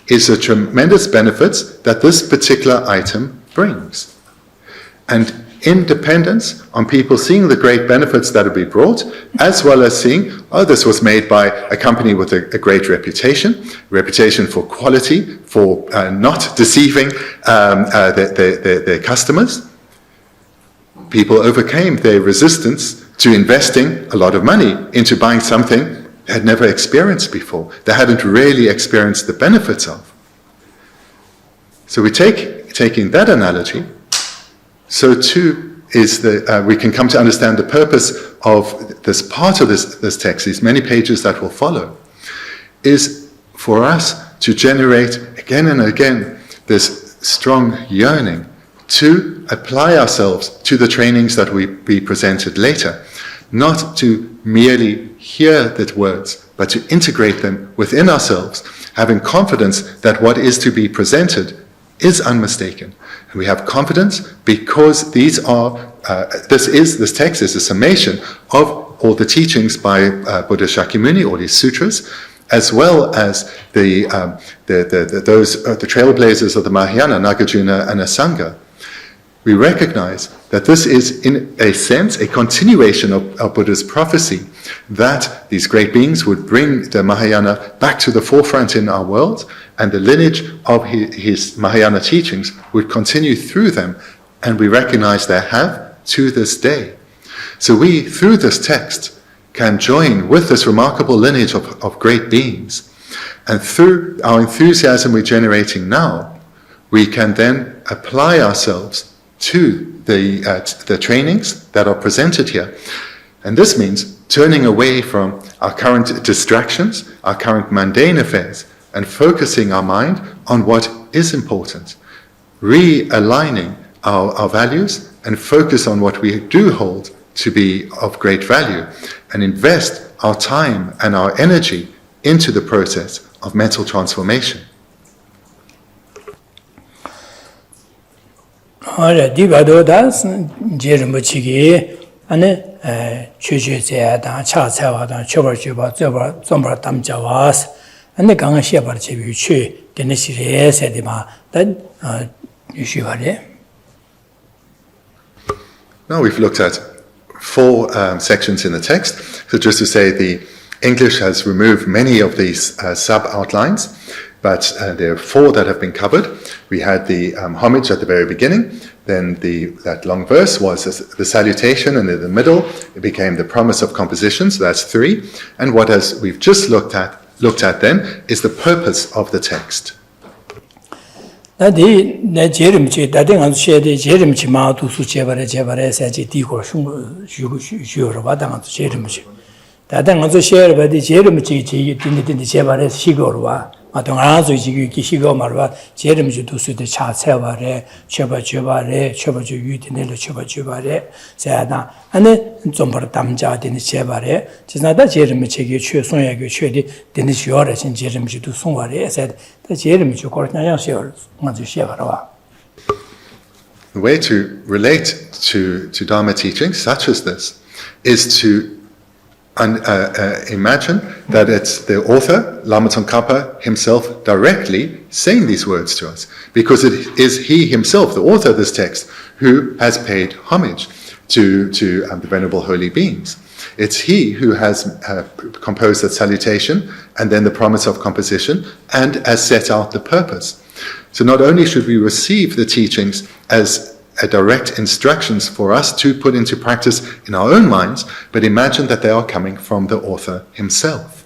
is the tremendous benefits that this particular item brings. And independence on people seeing the great benefits that will be brought, as well as seeing, oh, this was made by a company with a great reputation for quality, for not deceiving their customers. People overcame their resistance to investing a lot of money into buying something they had never experienced before, they hadn't really experienced the benefits of. So we taking that analogy, so too is we can come to understand the purpose of this part of this text, these many pages that will follow, is for us to generate again and again this strong yearning to apply ourselves to the trainings that will be presented later, not to merely hear the words, but to integrate them within ourselves, having confidence that what is to be presented is unmistaken. And we have confidence because this text is a summation of all the teachings by Buddha Shakyamuni, all these sutras, as well as the trailblazers of the Mahayana, Nagarjuna and Asanga. We recognize that this is, in a sense, a continuation of Buddha's prophecy that these great beings would bring the Mahayana back to the forefront in our world, and the lineage of his Mahayana teachings would continue through them, and we recognize they have to this day. So we, through this text, can join with this remarkable lineage of great beings And through our enthusiasm we're generating now, we can then apply ourselves to the trainings that are presented here. And this means turning away from our current distractions, our current mundane affairs, and focusing our mind on what is important, realigning our values and focus on what we do hold to be of great value, and invest our time and our energy into the process of mental transformation. Ora di bado da jerum chigi ane chuje je da cha cha wa da chobar choba zobar zombar tam jawas ane gang xie bar che bi chu de ne xi re se de ma da yu ba de. Now we've looked at 4 sections in the text. So just to say, the English has removed many of these sub-outlines, but there are 4 that have been covered. We had the homage at the very beginning, then that long verse was the salutation, and in the middle it became the promise of composition, so that's 3. And what we've just looked at then is the purpose of the text. Dadi na jerimchi dadi ngan shede jerimchi ma tu su chebare sa ji di ko shu ro ba da ngan jerimchi dadi ngan zo share ba di jerimchi ji din chebare shigo ro ba ma to ngan zo ji ki shigo ma ro ba jerimchi tu su de cha chebare cheba ju yu din le cheba chebare sa da ane zombar damja din chebare ji na da jerimchi ge chue song ya ge chue di din shu ro sin jerimchi tu song wa re sa The way to relate to Dharma teachings such as this is to imagine that it's the author, Lama Tsongkhapa himself, directly saying these words to us, because it is he himself, the author of this text, who has paid homage to the Venerable Holy Beings. It's he who has composed that salutation and then the promise of composition and has set out the purpose. So not only should we receive the teachings as a direct instructions for us to put into practice in our own minds, but imagine that they are coming from the author himself.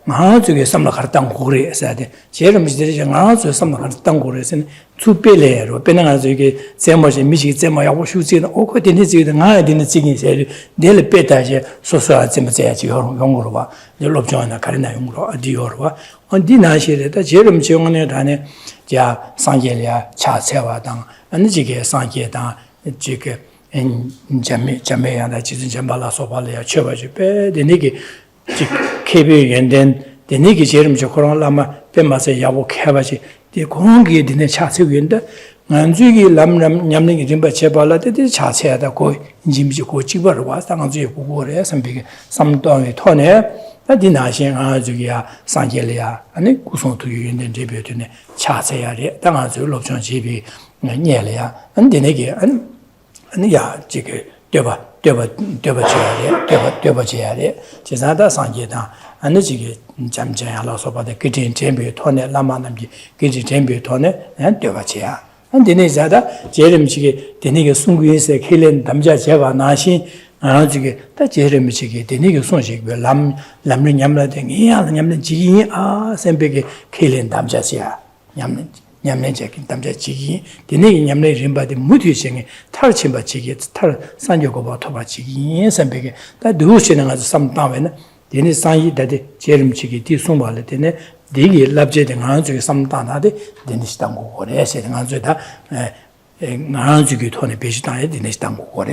Mahajuge samla khartang gore sade jerum jidere ngazu samla khartang gore sen tupele ro penanga juge zemo je michi zemo ya wo shu ji no ko de ne ji de nga de ne ji ni se de le peta je so so a zemo je ji yong ro ba de lobjong na karina yong ro adi yor ba on di na she de jerum jong ne da ne ja sangye ya cha che wa dang an ji ge sangye da ji ge en jame ya da ji jin ba la so ba le ya che ba ji pe de ne ge KB and then the Niki Jerum Jokoran Lama, Pemasa Yawo Kavaji, the Kongi didn't chat window, and Zugi Lamram Yamling Rimba Chebala, the Chacha, the Koi, Jimji Kochiba was down to some big, some dong tone, but Dinashin Azugia, Sangelia, and then Kuson to you in the debut in the Chacha, Damazu Lobson GB, Nielia, and the Negi, and Ya Jiggy, Deba. Deba Jare, Chisada Sanjeta, and the Jiggy Jamja La Soba, the kitchen chamber tone, Lama Namji, kitchen chamber tone, and Deba Chia. And Denizada, Jerem Chigi, the nigger Sungi, the Killing, Damja Java, Nashi, and Jiggy, the Jerem Chigi, the nigger Sunjig, Lamrim Yamla, the Yamla Jigi, Sempig, Killing Damja Sia, Yamlin. Yamnejak, Damja Jigi, the name Yamne Rimba, the Mutushing, Tarchimba Chigi, Tar Sanjogoba Toba Chigi, Sambig, that Dushin as some Taven, the Nisai that the Jerem Chigi, Tisumba, the Digi, Labjet and Hanzu, some Tanade, the Nistango, or Esset and Hanzuda, Hanzuki Tony Pishtan, the Nistango, or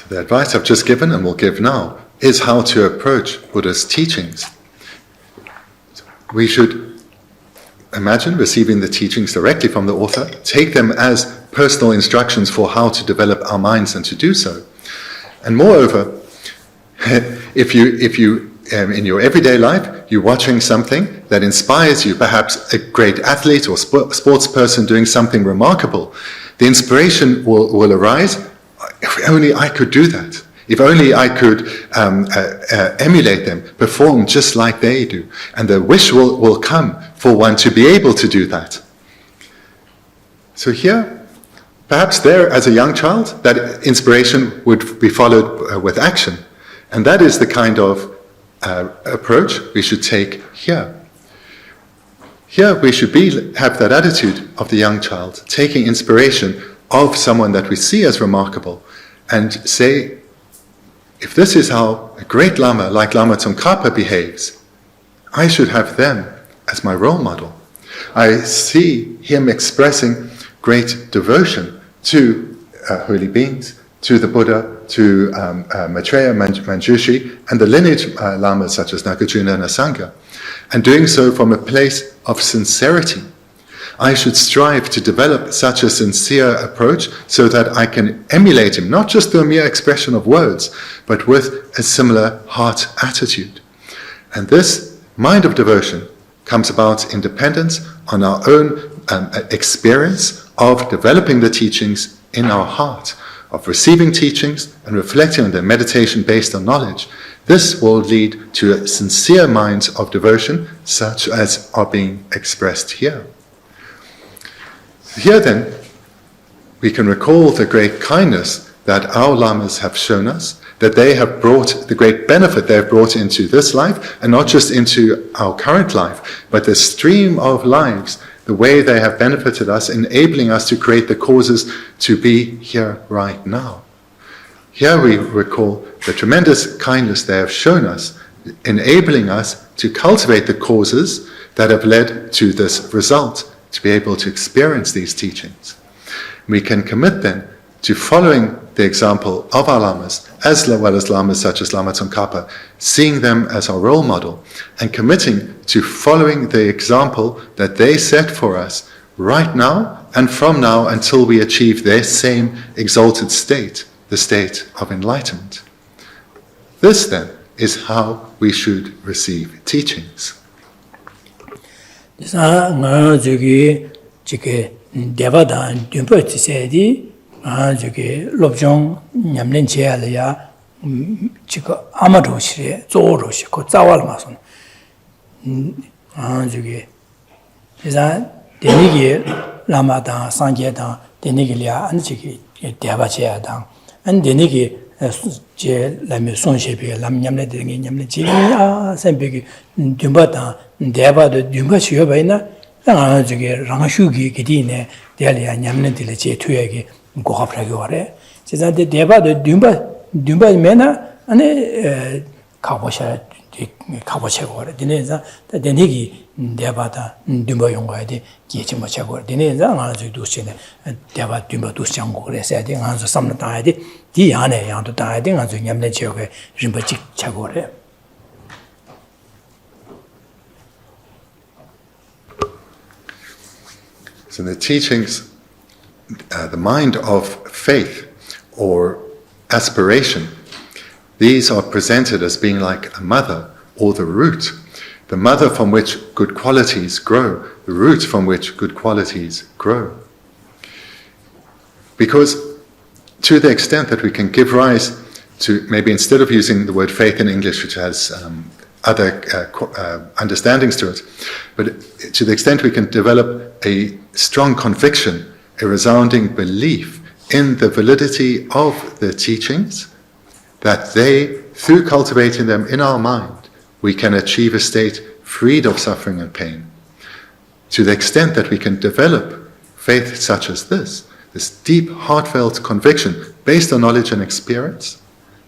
The advice I've just given and will give now is how to approach Buddha's teachings. We should imagine receiving the teachings directly from the author, take them as personal instructions for how to develop our minds and to do so. And moreover, if you in your everyday life, you're watching something that inspires you, perhaps a great athlete or sports person doing something remarkable, the inspiration will arise. If only I could do that. If only I could emulate them, perform just like they do. And the wish will come for one to be able to do that. So here, perhaps there as a young child, that inspiration would be followed with action. And that is the kind of approach we should take here. Here we should have that attitude of the young child, taking inspiration of someone that we see as remarkable, and say, if this is how a great Lama like Lama Tsongkhapa behaves, I should have them as my role model. I see him expressing great devotion to holy beings, to the Buddha, to Maitreya, Manjushri, and the lineage lamas such as Nagarjuna and Asanga, and doing so from a place of sincerity. I should strive to develop such a sincere approach so that I can emulate him, not just through a mere expression of words, but with a similar heart attitude. And this mind of devotion comes about in dependence on our own experience of developing the teachings in our heart, of receiving teachings and reflecting on them, meditation based on knowledge. This will lead to sincere minds of devotion, such as are being expressed here. Here then, we can recall the great kindness that our lamas have shown us, that they have brought the great benefit they have brought into this life, and not just into our current life, but the stream of lives, the way they have benefited us, enabling us to create the causes to be here right now. Here we recall the tremendous kindness they have shown us, enabling us to cultivate the causes that have led to this result, to be able to experience these teachings. We can commit then to following the example of our lamas, as well as lamas such as Lama Tsongkhapa, seeing them as our role model, and committing to following the example that they set for us right now and from now until we achieve their same exalted state, the state of enlightenment. This then is how we should receive teachings. Sa nga jogi chike deva da dumpa tsedi jogi lobjong nyamlen cheale ya chika amado shire zoro shi ko zawal ma son jogi esa denigi lama da sangye da denigi ya an chiki deva cheya da an denigi je lami sonshebe lam nyamle dengi nyamle chi a sembe dumpa da deva de dumpa chiyo baina anga jige rangashugi gidine delya nyamne dile che tuyegi gohapragi ware 제가 대바도 dumba mena ane 가보셔 가보셔고 되네자 되네기 대바다 dumba 용가야지 기치 못하고 되네자 아주 두시네 대바 dumba 두시장고 그래서 돼 가서 삼는 다야지 디 안에 양도 다야 돼 가서 냠내 지역에 림바직 차고 그래. So the teachings, the mind of faith or aspiration, these are presented as being like a mother or the root from which good qualities grow, the root from which good qualities grow. Because to the extent that we can give rise to, maybe instead of using the word faith in English, which has other understandings to it, but to the extent we can develop a strong conviction, a resounding belief in the validity of the teachings, that they, through cultivating them in our mind, we can achieve a state freed of suffering and pain. To the extent that we can develop faith such as this deep, heartfelt conviction based on knowledge and experience,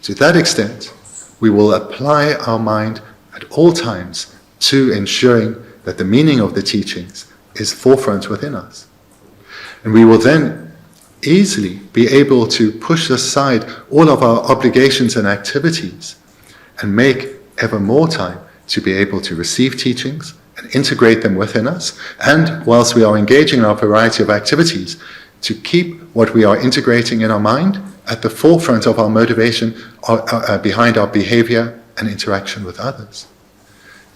to that extent, we will apply our mind at all times to ensuring that the meaning of the teachings is forefront within us. And we will then easily be able to push aside all of our obligations and activities and make ever more time to be able to receive teachings and integrate them within us, and whilst we are engaging in our variety of activities, to keep what we are integrating in our mind at the forefront of our motivation behind our behavior and interaction with others.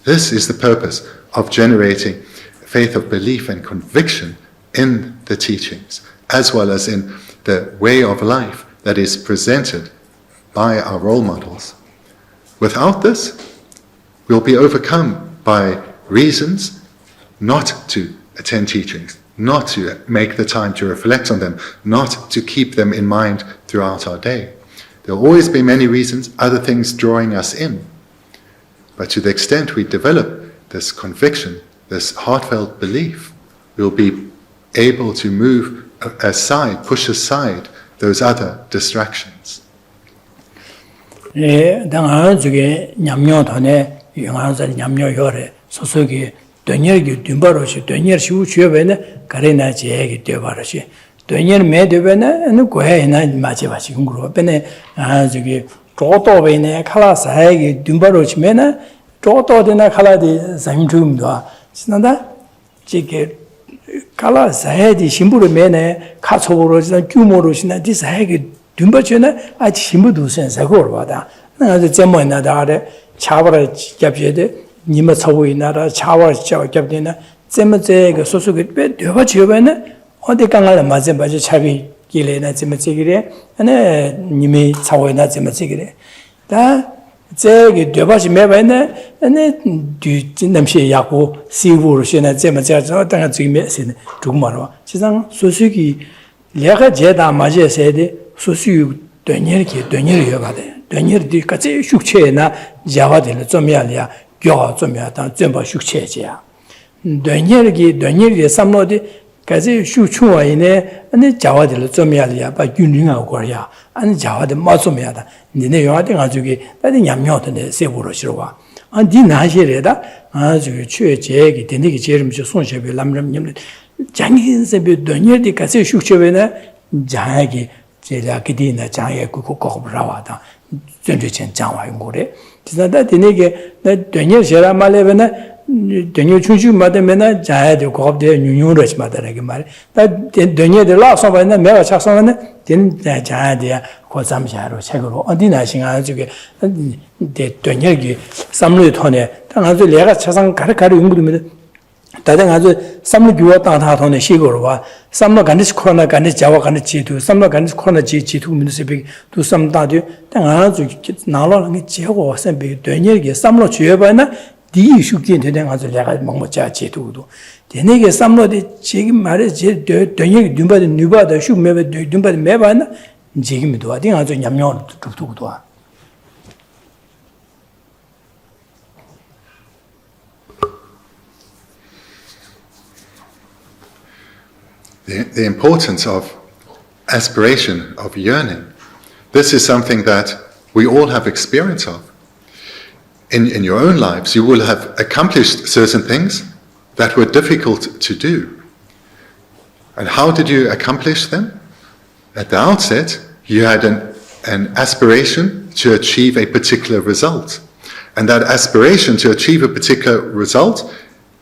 This is the purpose of generating faith of belief and conviction in the teachings, as well as in the way of life that is presented by our role models. Without this, we'll be overcome by reasons not to attend teachings, not to make the time to reflect on them, not to keep them in mind throughout our day. There will always be many reasons, other things drawing us in. But to the extent we develop this conviction, this heartfelt belief, we'll be able to move aside, push aside those other distractions. kala saedi shimburu mene katsogoro gyumoro shina di saegi dumba chena ati shimbudu sen sagor bada na zemo na dare chawara gyapjede nima tsawo inara chawara chawa gyapdena zemo zega sosuge be deba chiyobena ode kangala mazen baje chabi gilena zemo zegire ane nimi tsawo ina zemo zegire da 제게 되바지 매바네 ane du namshi yaku siwu shena zema jaza tanga zime sene jugmaro 지상 소수기 내가 제다 맞에 세데 소수 되녀기 되녀여가데 되녀디 같이 숙체나 자와들 좀 야야 겨 좀야다 전부 숙체지야 되녀기 삼로디 가지 슈추와이네 아니 자와들 좀 야야 바 균링하고 거야 아니 자와들 맞좀야다 니네 요한테 가지고 다들 냠녀한테 세부로 싫어와 아니 나시래다 아주 최제기 되는 제일 좀 손셔비 람람님 장인세비 돈여디 가서 슈추베나 자야기 제가 그디나 자야 그거 브라와다 전주전 장와인 거래 지나다 되네게 나 돈여 제라 말레베나 돈여 추주 마데메나 자야도 고업데 뉴뉴르스 마다라게 말 나 돈여들 라서바나 내가 착성하네 된 자야디야 고삼샤로 책으로 어디나 신가지게 데 돈여기 삼루에 토네 당아주 내가 차상 가르가르 연구되면 다들 아주 삼루 교와 땅다 토네 시고로 와 삼루 간지 코로나 간지 자와 간지 지도 삼루 간지 코로나 지도 민스비 두 삼다도 당아주 나로는 제고 선비 돈여기 삼루 주여바나 디 슈긴 되는 아주 내가 먹자 지도도 되네게 삼로디 지금 말에 제 돈여기 눈바도 누바도 슈메베 눈바도 매바나 지금도 어디 아주 냠냠 뚝뚝도 The importance of aspiration, of yearning. This is something that we all have experience of. In your own lives, you will have accomplished certain things that were difficult to do. And how did you accomplish them? At the outset, you had an aspiration to achieve a particular result. And that aspiration to achieve a particular result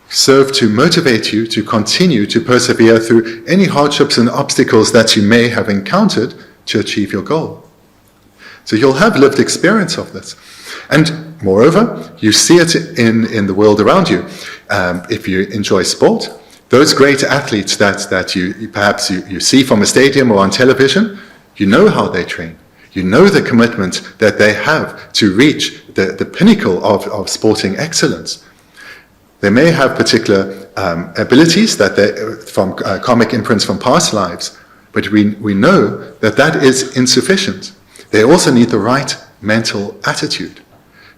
served to motivate you to continue to persevere through any hardships and obstacles that you may have encountered to achieve your goal. So you'll have lived experience of this. And moreover, you see it in the world around you. If you enjoy sport, those great athletes that you perhaps you see from a stadium or on television, you know how they train. You know the commitment that they have to reach the pinnacle of sporting excellence. They may have particular abilities that from karmic imprints from past lives, but we know that is insufficient. They also need the right mental attitude.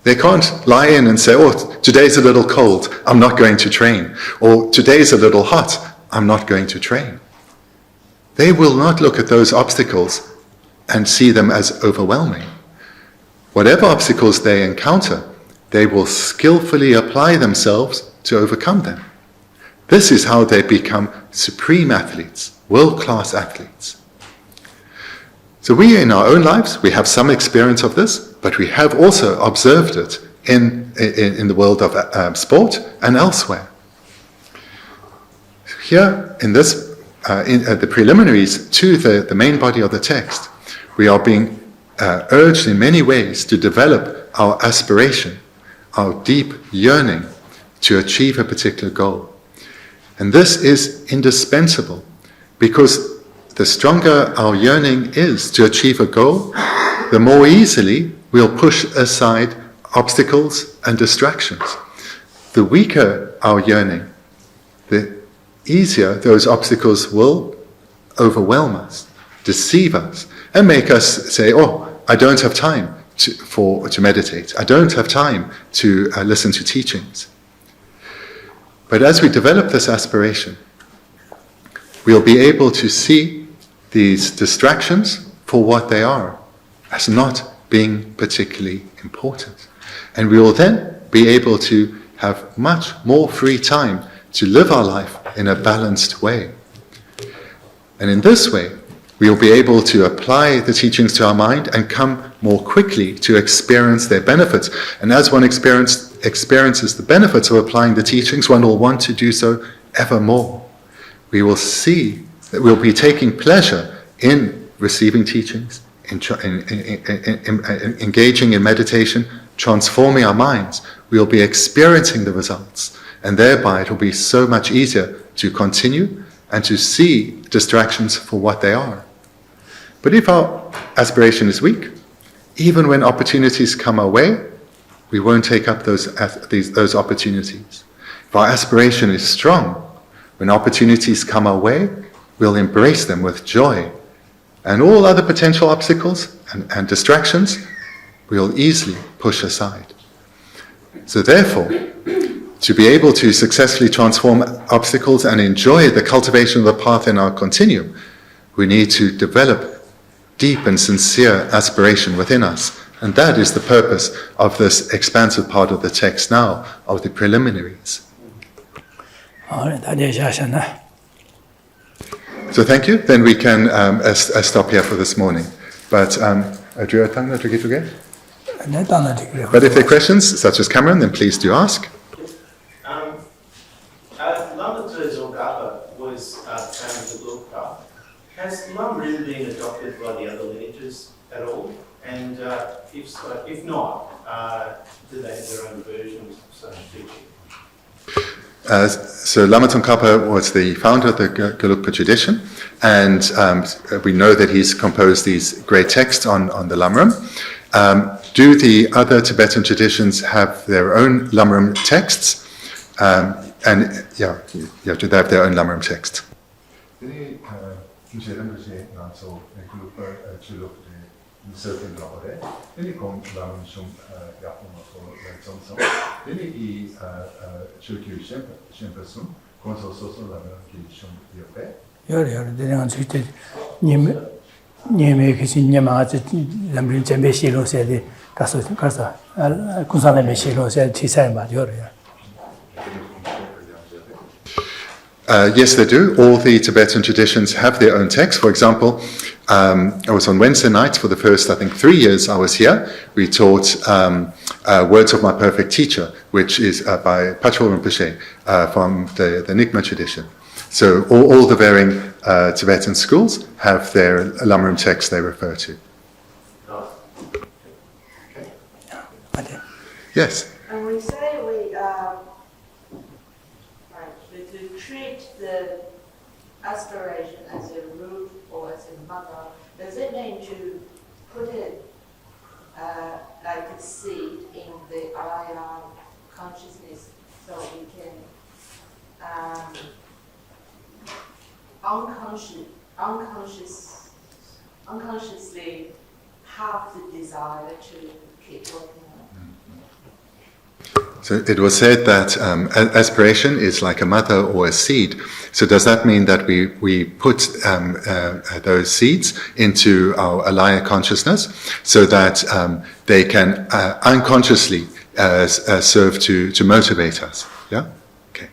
They can't lie in and say, oh, today's a little cold, I'm not going to train. Or today's a little hot, I'm not going to train. They will not look at those obstacles and see them as overwhelming. Whatever obstacles they encounter, they will skillfully apply themselves to overcome them. This is how they become supreme athletes, world-class athletes. So we, in our own lives, we have some experience of this, but we have also observed it in the world of sport and elsewhere. Here, in this, in the preliminaries to the main body of the text, we are being urged in many ways to develop our aspiration, our deep yearning to achieve a particular goal. And this is indispensable because the stronger our yearning is to achieve a goal, the more easily we'll push aside obstacles and distractions. The weaker our yearning, easier those obstacles will overwhelm us, deceive us, and make us say, oh, I don't have time to meditate. I don't have time to listen to teachings. But as we develop this aspiration, we'll be able to see these distractions for what they are, as not being particularly important. And we will then be able to have much more free time to live our life in a balanced way. And in this way, we will be able to apply the teachings to our mind and come more quickly to experience their benefits. And as one experiences the benefits of applying the teachings, one will want to do so ever more. We will see that we'll be taking pleasure in receiving teachings, in engaging in meditation, transforming our minds. We'll be experiencing the results, and thereby it will be so much easier to continue and to see distractions for what they are. But if our aspiration is weak, even when opportunities come our way, we won't take up those opportunities. If our aspiration is strong, when opportunities come our way, we'll embrace them with joy. And all other potential obstacles and distractions, we'll easily push aside. So therefore, to be able to successfully transform obstacles and enjoy the cultivation of the path in our continuum, we need to develop deep and sincere aspiration within us. And that is the purpose of this expansive part of the text now, of the preliminaries. So thank you. Then we can stop here for this morning. But but if there are questions, such as Cameron, then please do ask. Lama Tsongkhapa was found to Tsongkhapa. Has Lamrim been adopted by the other lineages at all? And if so, if not, do they have their own versions of such teaching? So Lama Tsongkhapa was the founder of the Gelugpa tradition, and we know that he's composed these great texts on the Lamrim. Do the other Tibetan traditions have their own Lamrim texts? And yeah, they have their own Lamrim text. Yes, they do. All the Tibetan traditions have their own text. For example, I was on Wednesday night for the first, 3 years I was here. We taught Words of My Perfect Teacher, which is by Pachol Rinpoche from the Nyingma tradition. So all the varying Tibetan schools have their Lamrim text they refer to. Okay. Yes? And we say to treat the aspiration as a root or as a mother, does it mean to put it like a seed in the alaya consciousness so we can unconsciously have the desire to keep working on it? So it was said that aspiration is like a mother or a seed. So does that mean that we put those seeds into our alaya consciousness so that they can unconsciously serve to motivate us? Yeah? Okay.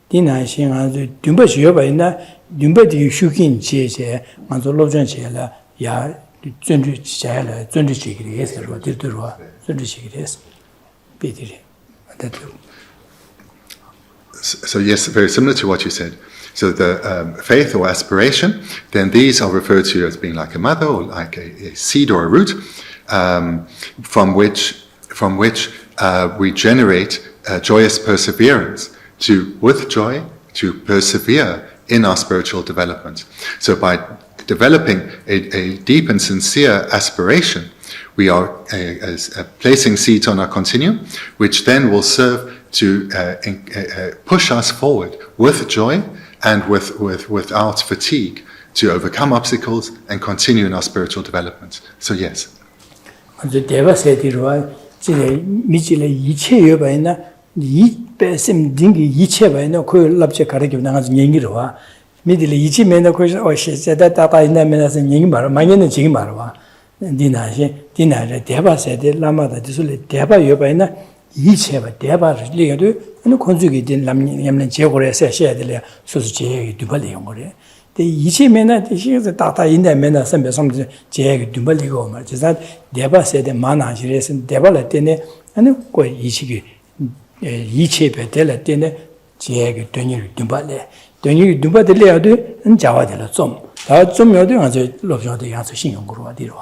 Dina Shin as Dumba Shiobaina, Dumba di Shukin Cheche, Manzo Lojan Chela, Ya, Zundri Chela, Zundri Chigris, Rodilua, Zundri Chigris, Pitiri. So yes, very similar to what you said. So the faith or aspiration, then these are referred to as being like a mother or like a seed or a root, from which we generate joyous perseverance with joy to persevere in our spiritual development. So by developing a deep and sincere aspiration, we are placing seeds on our continuum, which then will serve to push us forward with joy and without fatigue to overcome obstacles and continue in our spiritual development. So yes. 이체바 대바를 리가도 어느 건축이 된 남냠는 제고래서 해야될 소수 제약이 두발이요 거래. 근데 이체면은 대신에서 다다 인내면은 선배 섬들 제약이 두발이고 말. 제가 대바세대 만하시래서 대발할 때네 어느 거 이식이 이체배 될 때네 제약이 되니 두발래. 되니 두발들려도 은 자와들 좀. 다좀 여도 아주 롭셔도 양수 신용으로 와디로.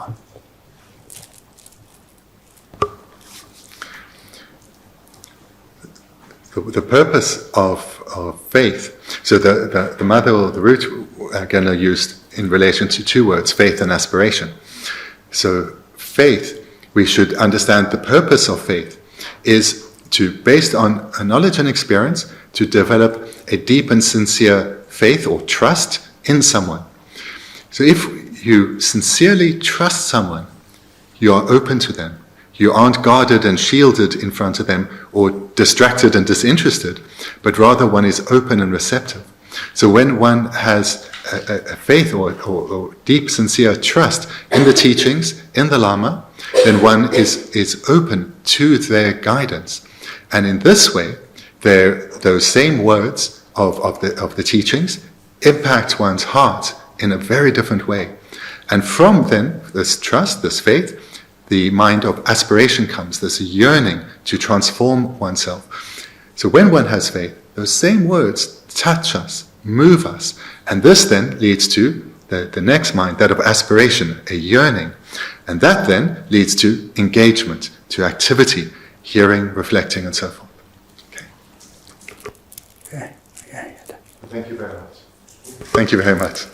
The purpose of faith, so the mother or the root, again, are used in relation to two words, faith and aspiration. So faith, we should understand the purpose of faith is to, based on a knowledge and experience, to develop a deep and sincere faith or trust in someone. So if you sincerely trust someone, you are open to them. You aren't guarded and shielded in front of them or distracted and disinterested, but rather one is open and receptive. So when one has a faith or deep, sincere trust in the teachings, in the Lama, then one is open to their guidance. And in this way, those same words of the teachings impact one's heart in a very different way. And from then, this trust, this faith, the mind of aspiration comes, this yearning to transform oneself. So when one has faith, those same words touch us, move us, and this then leads to the next mind, that of aspiration, a yearning. And that then leads to engagement, to activity, hearing, reflecting, and so forth. Okay. Thank you very much. Thank you very much.